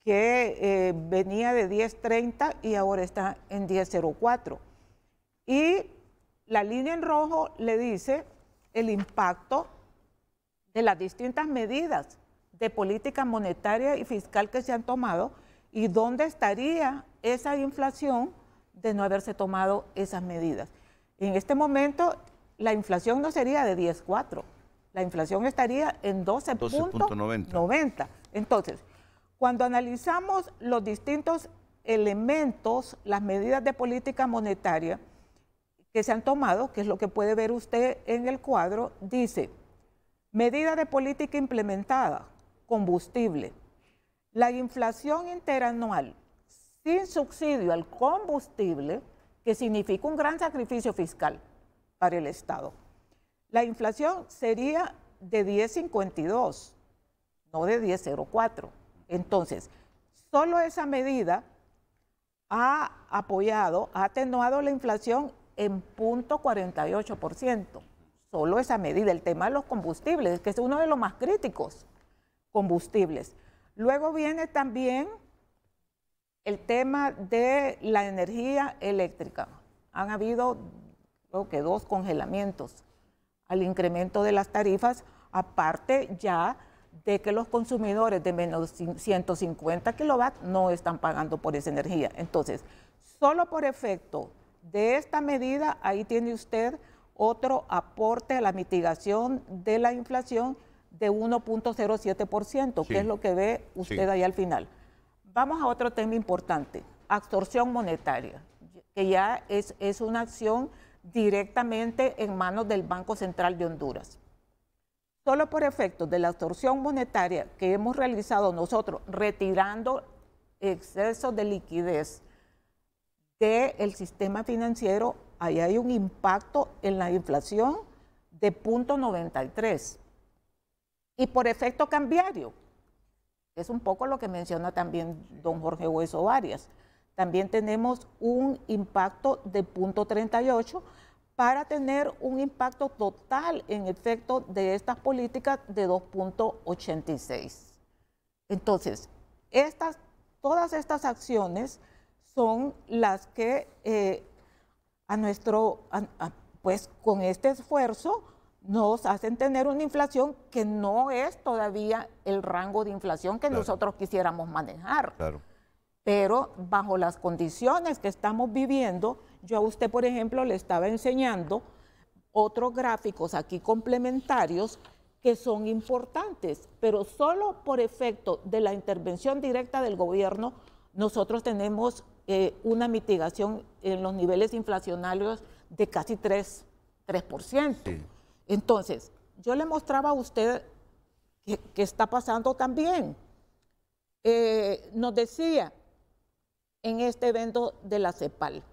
que venía de 10.30 y ahora está en 10.04. Y la línea en rojo le dice el impacto de las distintas medidas de política monetaria y fiscal que se han tomado y dónde estaría esa inflación de no haberse tomado esas medidas. En este momento la inflación no sería de 10.4, la inflación estaría en 12.90. Entonces, cuando analizamos los distintos elementos, las medidas de política monetaria que se han tomado, que es lo que puede ver usted en el cuadro, dice, medida de política implementada, combustible. La inflación interanual sin subsidio al combustible, que significa un gran sacrificio fiscal para el Estado. La inflación sería de 10.52, no de 10.04. Entonces, solo esa medida ha apoyado, ha atenuado la inflación en 0.48%. Solo esa medida, el tema de los combustibles, que es uno de los más críticos, combustibles. Luego viene también el tema de la energía eléctrica. Han habido, creo que 2 congelamientos al incremento de las tarifas, aparte ya de que los consumidores de menos 150 kilovatios no están pagando por esa energía. Entonces, solo por efecto de esta medida, ahí tiene usted otro aporte a la mitigación de la inflación de 1.07%, que es lo que ve usted ahí al final. Vamos a otro tema importante, absorción monetaria, que ya es una acción directamente en manos del Banco Central de Honduras. Solo por efectos de la absorción monetaria que hemos realizado nosotros, retirando excesos de liquidez del sistema financiero, ahí hay un impacto en la inflación de 0.93. Y por efecto cambiario, es un poco lo que menciona también don Jorge Hueso Varias, también tenemos un impacto de 0.38 para tener un impacto total en efecto de estas políticas de 2.86. Entonces, todas estas acciones son las que pues con este esfuerzo nos hacen tener una inflación que no es todavía el rango de inflación que nosotros quisiéramos manejar. Pero bajo las condiciones que estamos viviendo, yo a usted, por ejemplo, le estaba enseñando otros gráficos aquí complementarios que son importantes, pero solo por efecto de la intervención directa del gobierno, nosotros tenemos una mitigación en los niveles inflacionarios de casi 3%. Sí. Entonces, yo le mostraba a usted que está pasando también. Nos decía en este evento de la CEPAL,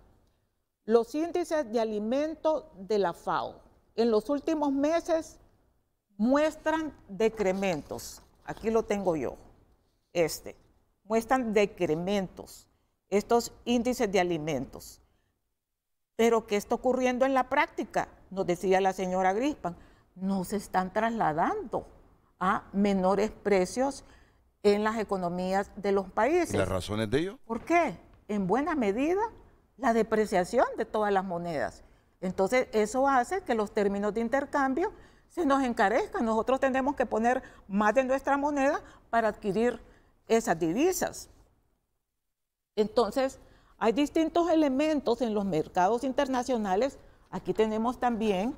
los índices de alimentos de la FAO en los últimos meses muestran decrementos. Aquí lo tengo yo, muestran decrementos, estos índices de alimentos. Pero ¿qué está ocurriendo en la práctica? Nos decía la señora Grispan, no se están trasladando a menores precios en las economías de los países. ¿Y las razones de ello? ¿Por qué? En buena medida, la depreciación de todas las monedas. Entonces, eso hace que los términos de intercambio se nos encarezcan. Nosotros tenemos que poner más de nuestra moneda para adquirir esas divisas. Entonces, hay distintos elementos en los mercados internacionales. Aquí tenemos también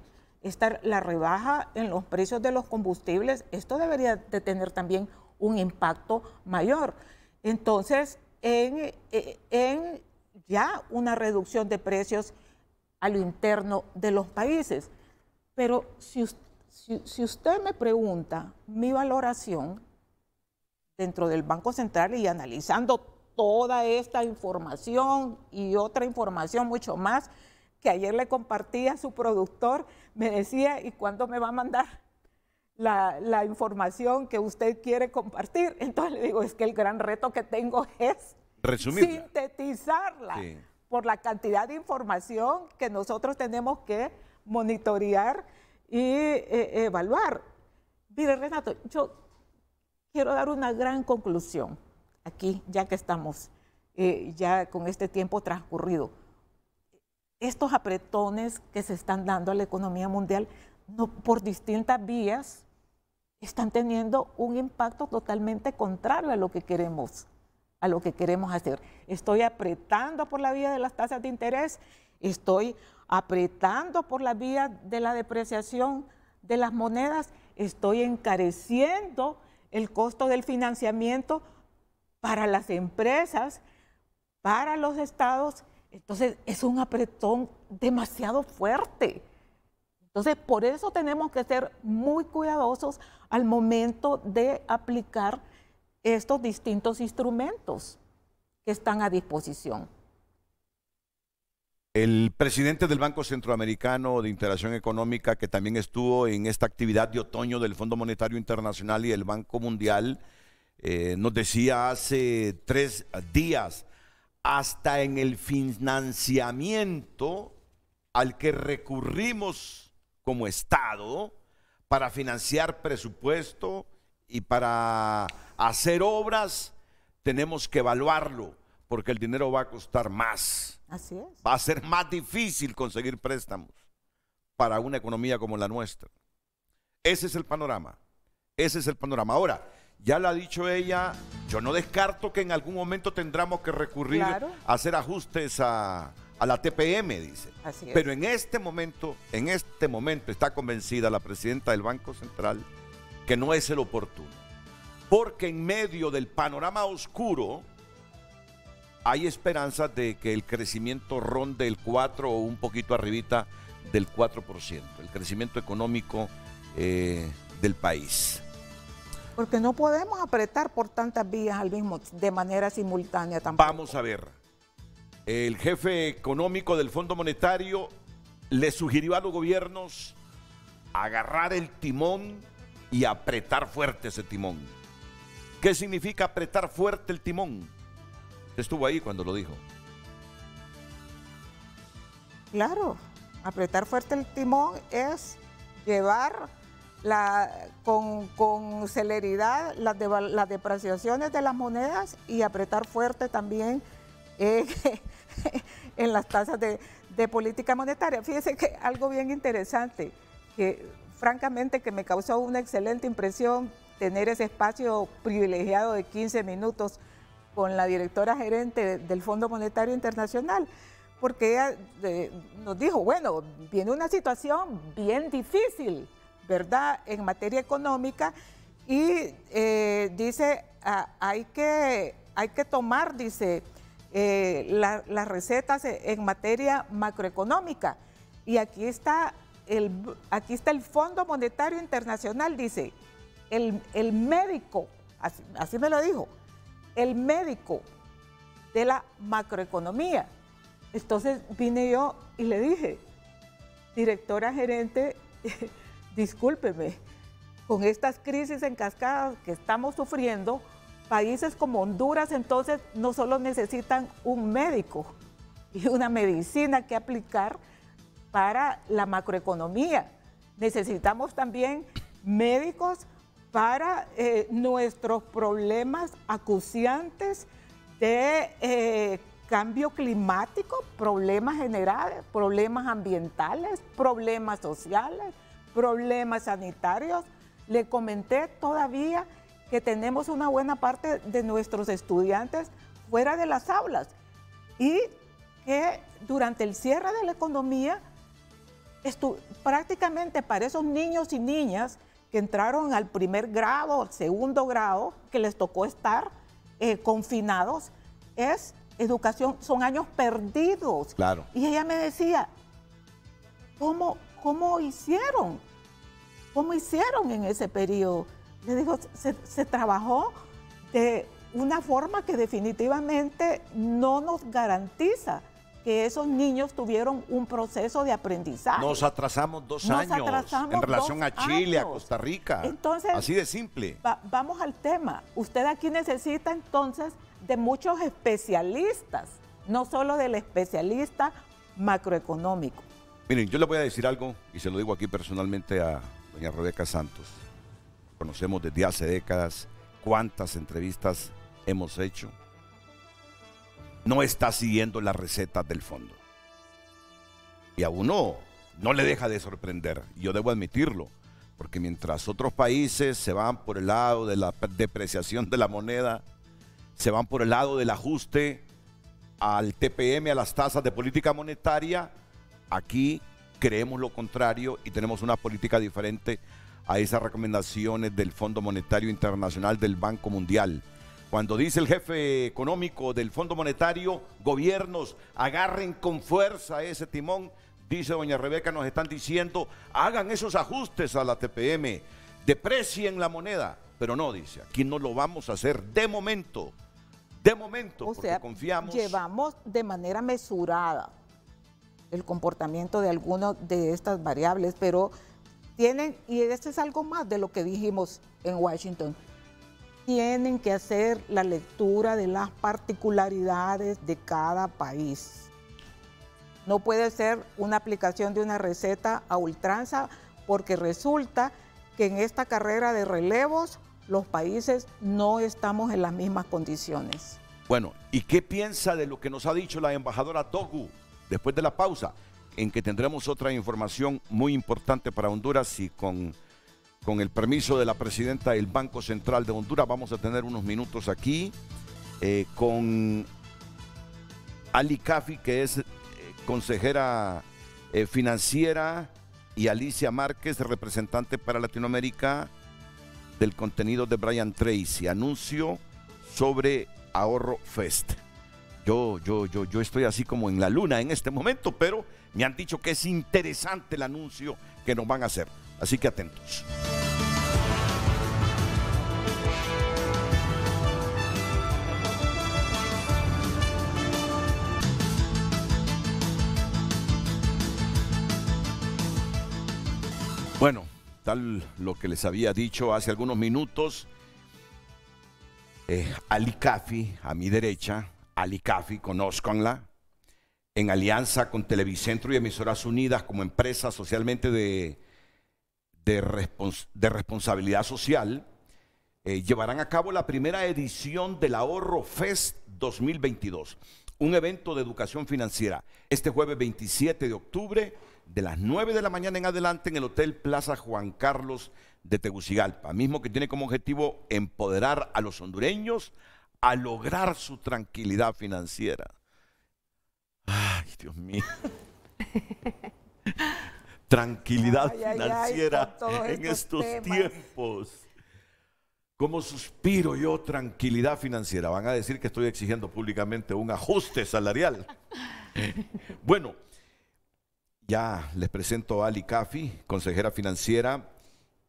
la rebaja en los precios de los combustibles. Esto debería de tener también un impacto mayor. Entonces, en ya una reducción de precios a lo interno de los países. Pero si usted me pregunta mi valoración dentro del Banco Central y analizando toda esta información y otra información mucho más que ayer le compartí a su productor, me decía, ¿y cuándo me va a mandar la información que usted quiere compartir? Entonces le digo, es que el gran reto que tengo es resumirla, sintetizarla, sí, por la cantidad de información que nosotros tenemos que monitorear y evaluar. Mire, Renato, yo quiero dar una gran conclusión aquí, ya que estamos ya con este tiempo transcurrido. Estos apretones que se están dando a la economía mundial, no, por distintas vías, están teniendo un impacto totalmente contrario a lo que queremos hacer. Estoy apretando por la vía de las tasas de interés, estoy apretando por la vía de la depreciación de las monedas, estoy encareciendo el costo del financiamiento para las empresas, para los estados. Entonces es un apretón demasiado fuerte. Entonces por eso tenemos que ser muy cuidadosos al momento de aplicar estos distintos instrumentos que están a disposición. El presidente del Banco Centroamericano de Integración Económica, que también estuvo en esta actividad de otoño del Fondo Monetario Internacional y el Banco Mundial, nos decía hace 3 días, hasta en el financiamiento al que recurrimos como Estado para financiar presupuesto y para hacer obras, tenemos que evaluarlo, porque el dinero va a costar más. Así es. Va a ser más difícil conseguir préstamos para una economía como la nuestra. Ese es el panorama. Ese es el panorama. Ahora, ya lo ha dicho ella, yo no descarto que en algún momento tendremos que recurrir a hacer ajustes a la TPM, dice. Así es. Pero en este momento está convencida la presidenta del Banco Central que no es el oportuno. Porque en medio del panorama oscuro hay esperanzas de que el crecimiento ronde el 4 o un poquito arribita del 4%, el crecimiento económico del país. Porque no podemos apretar por tantas vías de manera simultánea tampoco. Vamos a ver, el jefe económico del Fondo Monetario le sugirió a los gobiernos agarrar el timón y apretar fuerte ese timón. ¿Qué significa apretar fuerte el timón? Estuvo ahí cuando lo dijo. Claro, apretar fuerte el timón es llevar con celeridad las depreciaciones de las monedas y apretar fuerte también en las tasas de política monetaria. Fíjese que algo bien interesante, que francamente que me causó una excelente impresión tener ese espacio privilegiado de 15 minutos con la directora gerente del Fondo Monetario Internacional, porque ella nos dijo, bueno, viene una situación bien difícil, ¿verdad?, en materia económica, y dice, hay que tomar, dice, las recetas en materia macroeconómica. Y aquí está el Fondo Monetario Internacional, dice, el médico, así me lo dijo, el médico de la macroeconomía. Entonces vine yo y le dije, directora gerente, discúlpeme, con estas crisis en cascada que estamos sufriendo, países como Honduras entonces no solo necesitan un médico y una medicina que aplicar para la macroeconomía, necesitamos también médicos para nuestros problemas acuciantes de cambio climático, problemas generales, problemas ambientales, problemas sociales, problemas sanitarios. Le comenté todavía que tenemos una buena parte de nuestros estudiantes fuera de las aulas y que durante el cierre de la economía, prácticamente para esos niños y niñas que entraron al primer grado, al segundo grado, que les tocó estar confinados, es educación, son años perdidos. Claro. Y ella me decía, ¿cómo hicieron? ¿Cómo hicieron en ese periodo? Le digo, se trabajó de una forma que definitivamente no nos garantiza que esos niños tuvieron un proceso de aprendizaje. Nos atrasamos dos años en relación a Chile, a Costa Rica. Entonces, así de simple. Vamos al tema. Usted aquí necesita entonces de muchos especialistas, no solo del especialista macroeconómico. Miren, yo le voy a decir algo y se lo digo aquí personalmente a doña Rebeca Santos. Conocemos desde hace décadas cuántas entrevistas hemos hecho. No está siguiendo las recetas del fondo. Y a uno no le deja de sorprender. Yo debo admitirlo, porque mientras otros países se van por el lado de la depreciación de la moneda, se van por el lado del ajuste al TPM, a las tasas de política monetaria, aquí creemos lo contrario y tenemos una política diferente a esas recomendaciones del Fondo Monetario Internacional, del Banco Mundial. Cuando dice el jefe económico del Fondo Monetario, gobiernos, agarren con fuerza ese timón, dice doña Rebeca, nos están diciendo, hagan esos ajustes a la TPM, deprecien la moneda, pero no, dice, aquí no lo vamos a hacer de momento, porque confiamos. Llevamos de manera mesurada el comportamiento de algunas de estas variables, pero tienen, y esto es algo más de lo que dijimos en Washington, tienen que hacer la lectura de las particularidades de cada país. No puede ser una aplicación de una receta a ultranza, porque resulta que en esta carrera de relevos los países no estamos en las mismas condiciones. Bueno, ¿y qué piensa de lo que nos ha dicho la embajadora Togu después de la pausa? En que tendremos otra información muy importante para Honduras y con el permiso de la presidenta del Banco Central de Honduras vamos a tener unos minutos aquí con Ali Cafi, que es consejera financiera, y Alicia Márquez, representante para Latinoamérica del contenido de Brian Tracy, anuncio sobre Ahorro Fest. Yo estoy así como en la luna en este momento, pero me han dicho que es interesante el anuncio que nos van a hacer. Así que atentos. Bueno, tal lo que les había dicho hace algunos minutos, Ali Cafi, a mi derecha, Ali Cafi, conózcanla, en alianza con Televicentro y Emisoras Unidas como empresa socialmente de responsabilidad social, llevarán a cabo la primera edición del Ahorro Fest 2022, un evento de educación financiera, este jueves 27 de octubre, de las 9 de la mañana en adelante en el Hotel Plaza Juan Carlos de Tegucigalpa, mismo que tiene como objetivo empoderar a los hondureños a lograr su tranquilidad financiera. Ay, Dios mío. Tranquilidad financiera en estos tiempos. ¿Cómo suspiro yo tranquilidad financiera? Van a decir que estoy exigiendo públicamente un ajuste salarial. Bueno, ya les presento a Ali Cafi, consejera financiera,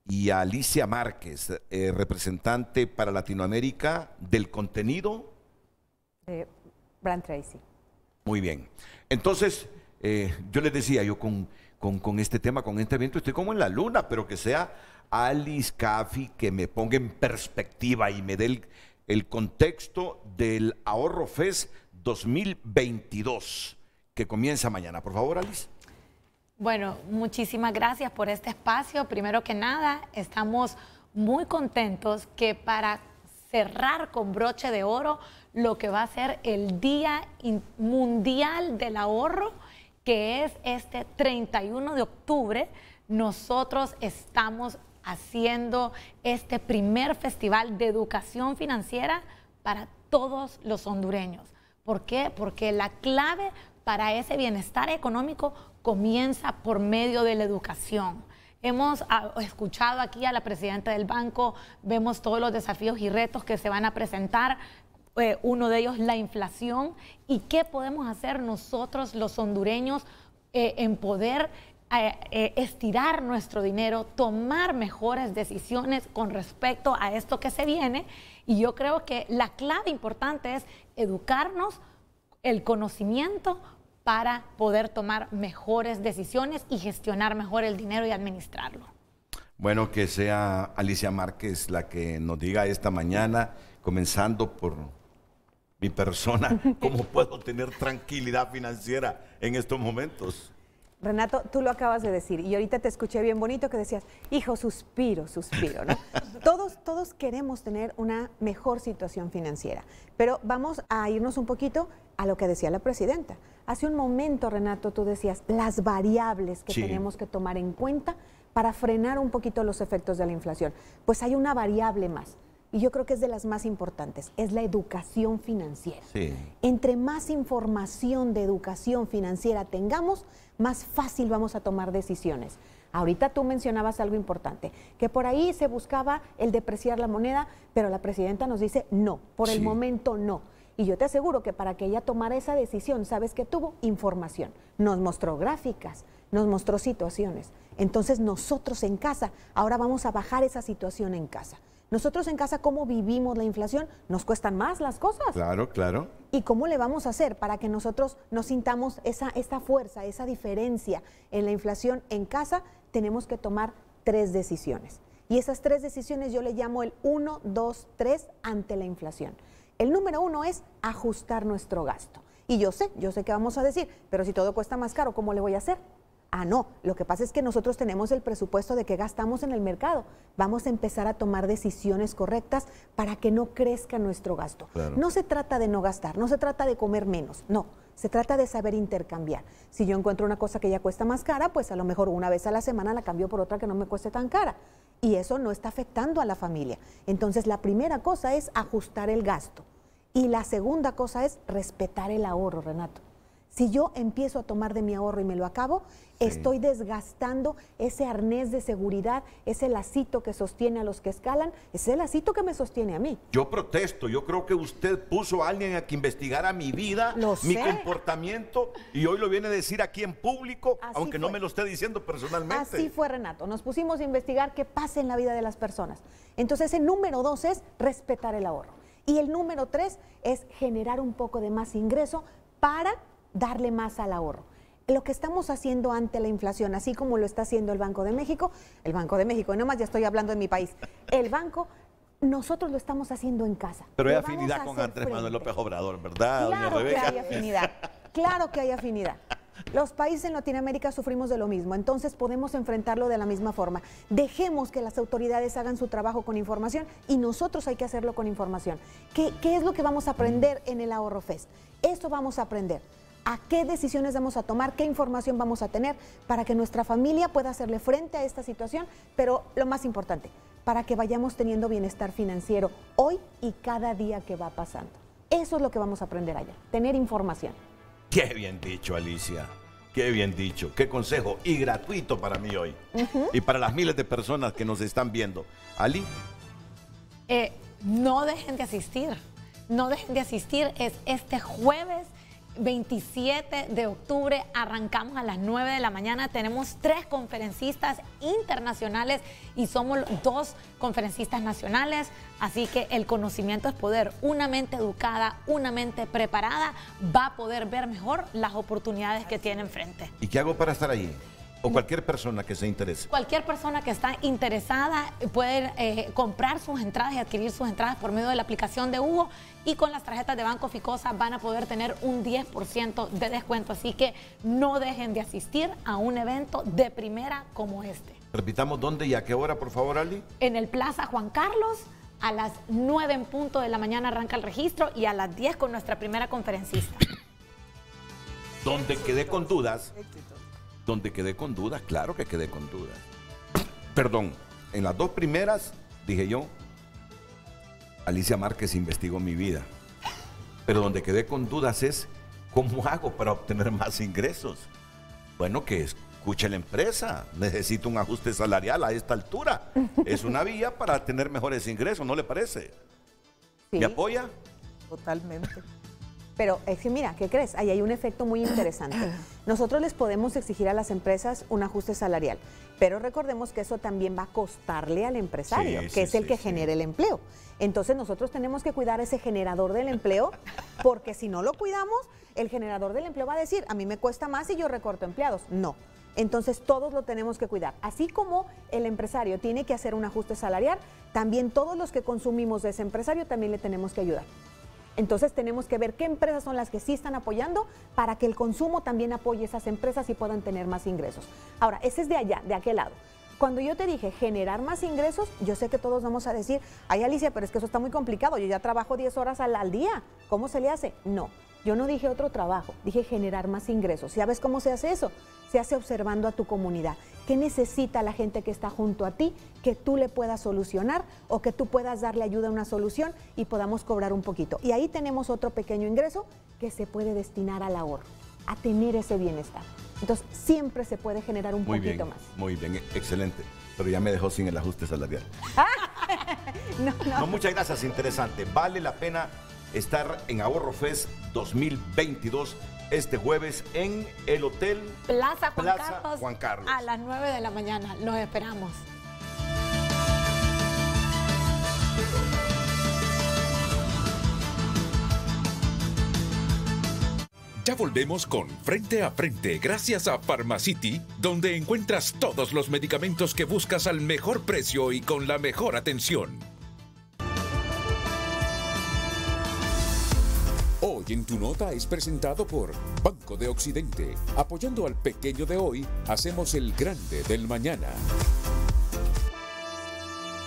y a Alicia Márquez, representante para Latinoamérica del contenido. Brian Tracy. Muy bien. Entonces, yo les decía, yo con este tema, con este evento, estoy como en la luna, pero que sea Alice Cafi que me ponga en perspectiva y me dé el contexto del Ahorro Fest 2022, que comienza mañana. Por favor, Alice. Bueno, muchísimas gracias por este espacio. Primero que nada, estamos muy contentos que para cerrar con broche de oro lo que va a ser el Día Mundial del Ahorro, que es este 31 de octubre, nosotros estamos haciendo este primer festival de educación financiera para todos los hondureños. ¿Por qué? Porque la clave para ese bienestar económico comienza por medio de la educación. Hemos escuchado aquí a la presidenta del banco, vemos todos los desafíos y retos que se van a presentar, uno de ellos la inflación, y qué podemos hacer nosotros los hondureños en poder estirar nuestro dinero, tomar mejores decisiones con respecto a esto que se viene. Y yo creo que la clave importante es educarnos, el conocimiento, para poder tomar mejores decisiones y gestionar mejor el dinero y administrarlo. Bueno, que sea Alicia Márquez la que nos diga esta mañana, comenzando por mi persona, cómo puedo tener tranquilidad financiera en estos momentos. Renato, tú lo acabas de decir y ahorita te escuché bien bonito que decías, hijo, suspiro, ¿no? Todos queremos tener una mejor situación financiera, pero vamos a irnos un poquito a lo que decía la presidenta. Hace un momento, Renato, tú decías las variables que tenemos que tomar en cuenta para frenar un poquito los efectos de la inflación. Pues hay una variable más. Y yo creo que es de las más importantes, es la educación financiera. Sí. Entre más información de educación financiera tengamos, más fácil vamos a tomar decisiones. Ahorita tú mencionabas algo importante, que por ahí se buscaba el depreciar la moneda, pero la presidenta nos dice no, por el momento no. Y yo te aseguro que para que ella tomara esa decisión, ¿sabes qué tuvo? Información. Nos mostró gráficas, nos mostró situaciones. Entonces nosotros en casa, ahora vamos a bajar esa situación en casa. Nosotros en casa, ¿cómo vivimos la inflación? Nos cuestan más las cosas. Claro, claro. ¿Y cómo le vamos a hacer para que nosotros nos sintamos esta fuerza, esa diferencia en la inflación en casa? Tenemos que tomar 3 decisiones. Y esas 3 decisiones yo le llamo el 1, 2, 3 ante la inflación. El número 1 es ajustar nuestro gasto. Y yo sé que vamos a decir, pero si todo cuesta más caro, ¿cómo le voy a hacer? Ah, no, lo que pasa es que nosotros tenemos el presupuesto de que gastamos en el mercado. Vamos a empezar a tomar decisiones correctas para que no crezca nuestro gasto. Claro. No se trata de no gastar, no se trata de comer menos, no. Se trata de saber intercambiar. Si yo encuentro una cosa que ya cuesta más cara, pues a lo mejor una vez a la semana la cambio por otra que no me cueste tan cara. Y eso no está afectando a la familia. Entonces la primera cosa es ajustar el gasto. Y la segunda cosa es respetar el ahorro, Renato. Si yo empiezo a tomar de mi ahorro y me lo acabo, estoy desgastando ese arnés de seguridad, ese lacito que sostiene a los que escalan, ese lacito que me sostiene a mí. Yo protesto, yo creo que usted puso a alguien a que investigara mi vida, mi comportamiento, y hoy lo viene a decir aquí en público, aunque no me lo esté diciendo personalmente. Así fue, Renato, nos pusimos a investigar qué pasa en la vida de las personas. Entonces el número 2 es respetar el ahorro. Y el número 3 es generar un poco de más ingreso para darle más al ahorro. Lo que estamos haciendo ante la inflación, así como lo está haciendo el Banco de México, y nomás ya estoy hablando de mi país, el banco, nosotros lo estamos haciendo en casa. Pero hay afinidad con Andrés Manuel López Obrador, ¿verdad? Claro que hay afinidad, claro que hay afinidad. Los países en Latinoamérica sufrimos de lo mismo, entonces podemos enfrentarlo de la misma forma. Dejemos que las autoridades hagan su trabajo con información y nosotros hay que hacerlo con información. ¿Qué es lo que vamos a aprender en el Ahorro Fest? Eso vamos a aprender. ¿A qué decisiones vamos a tomar? ¿Qué información vamos a tener para que nuestra familia pueda hacerle frente a esta situación? Pero lo más importante, para que vayamos teniendo bienestar financiero hoy y cada día que va pasando. Eso es lo que vamos a aprender allá, tener información. Qué bien dicho, Alicia. Qué bien dicho. Qué consejo y gratuito para mí hoy. Y para las miles de personas que nos están viendo. Ali. No dejen de asistir. No dejen de asistir. Es este jueves 27 de octubre, arrancamos a las 9 de la mañana, tenemos 3 conferencistas internacionales y somos 2 conferencistas nacionales, así que el conocimiento es poder. Una mente educada, una mente preparada va a poder ver mejor las oportunidades que tiene enfrente. ¿Y qué hago para estar allí? O cualquier persona que se interese. Cualquier persona que está interesada puede comprar sus entradas y adquirir sus entradas por medio de la aplicación de Hugo, y con las tarjetas de Banco Ficosa van a poder tener un 10% de descuento. Así que no dejen de asistir a un evento de primera como este. Repitamos dónde y a qué hora, por favor, Ali. En el Plaza Juan Carlos, a las 9 en punto de la mañana arranca el registro y a las 10 con nuestra primera conferencista. Donde quedé con dudas. Donde quedé con dudas, claro que quedé con dudas. Perdón, en las 2 primeras, dije yo, Alicia Márquez investigó mi vida. Pero donde quedé con dudas es, ¿cómo hago para obtener más ingresos? Bueno, que escuche la empresa, necesito un ajuste salarial a esta altura. Es una vía para tener mejores ingresos, ¿no le parece? Sí, ¿Me apoya? Totalmente. Pero es que mira, ¿qué crees? Ahí hay un efecto muy interesante. Nosotros les podemos exigir a las empresas un ajuste salarial, pero recordemos que eso también va a costarle al empresario, que es el que genera el empleo. Entonces nosotros tenemos que cuidar ese generador del empleo, porque si no lo cuidamos, el generador del empleo va a decir, a mí me cuesta más y yo recorto empleados. No. Entonces todos lo tenemos que cuidar. Así como el empresario tiene que hacer un ajuste salarial, también todos los que consumimos de ese empresario también le tenemos que ayudar. Entonces tenemos que ver qué empresas son las que sí están apoyando para que el consumo también apoye esas empresas y puedan tener más ingresos. Ahora, ese es de allá, de aquel lado. Cuando yo te dije generar más ingresos, yo sé que todos vamos a decir, ay Alicia, pero es que eso está muy complicado, yo ya trabajo 10 horas al día, ¿cómo se le hace? No, yo no dije otro trabajo, dije generar más ingresos. ¿Sabes cómo se hace eso? Se hace observando a tu comunidad. ¿Qué necesita la gente que está junto a ti que tú le puedas solucionar o que tú puedas darle ayuda a una solución y podamos cobrar un poquito? Y ahí tenemos otro pequeño ingreso que se puede destinar al ahorro, a tener ese bienestar. Entonces, siempre se puede generar un poquito más. Muy bien, excelente. Pero ya me dejó sin el ajuste salarial. No, muchas gracias, interesante. Vale la pena estar en Ahorro Fest 2022 este jueves en el Hotel Plaza Juan Carlos. A las 9 de la mañana. Los esperamos. Ya volvemos con Frente a Frente gracias a Pharmacity, donde encuentras todos los medicamentos que buscas al mejor precio y con la mejor atención. Hoy en Tu Nota es presentado por Banco de Occidente. Apoyando al pequeño de hoy, hacemos el grande del mañana.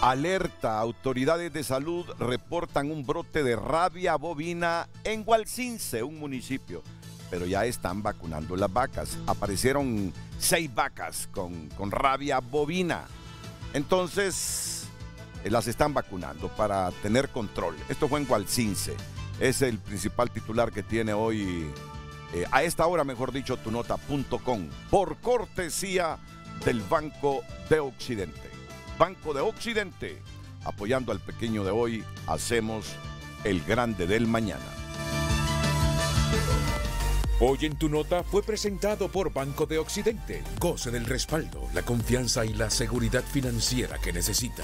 Alerta, autoridades de salud reportan un brote de rabia bovina en Gualcince, un municipio. Pero ya están vacunando las vacas. Aparecieron 6 vacas con rabia bovina. Entonces, las están vacunando para tener control. Esto fue en Gualcince. Es el principal titular que tiene hoy, a esta hora, mejor dicho, tunota.com, por cortesía del Banco de Occidente. Banco de Occidente, apoyando al pequeño de hoy, hacemos el grande del mañana. Hoy en Tu Nota fue presentado por Banco de Occidente. Goce del respaldo, la confianza y la seguridad financiera que necesita.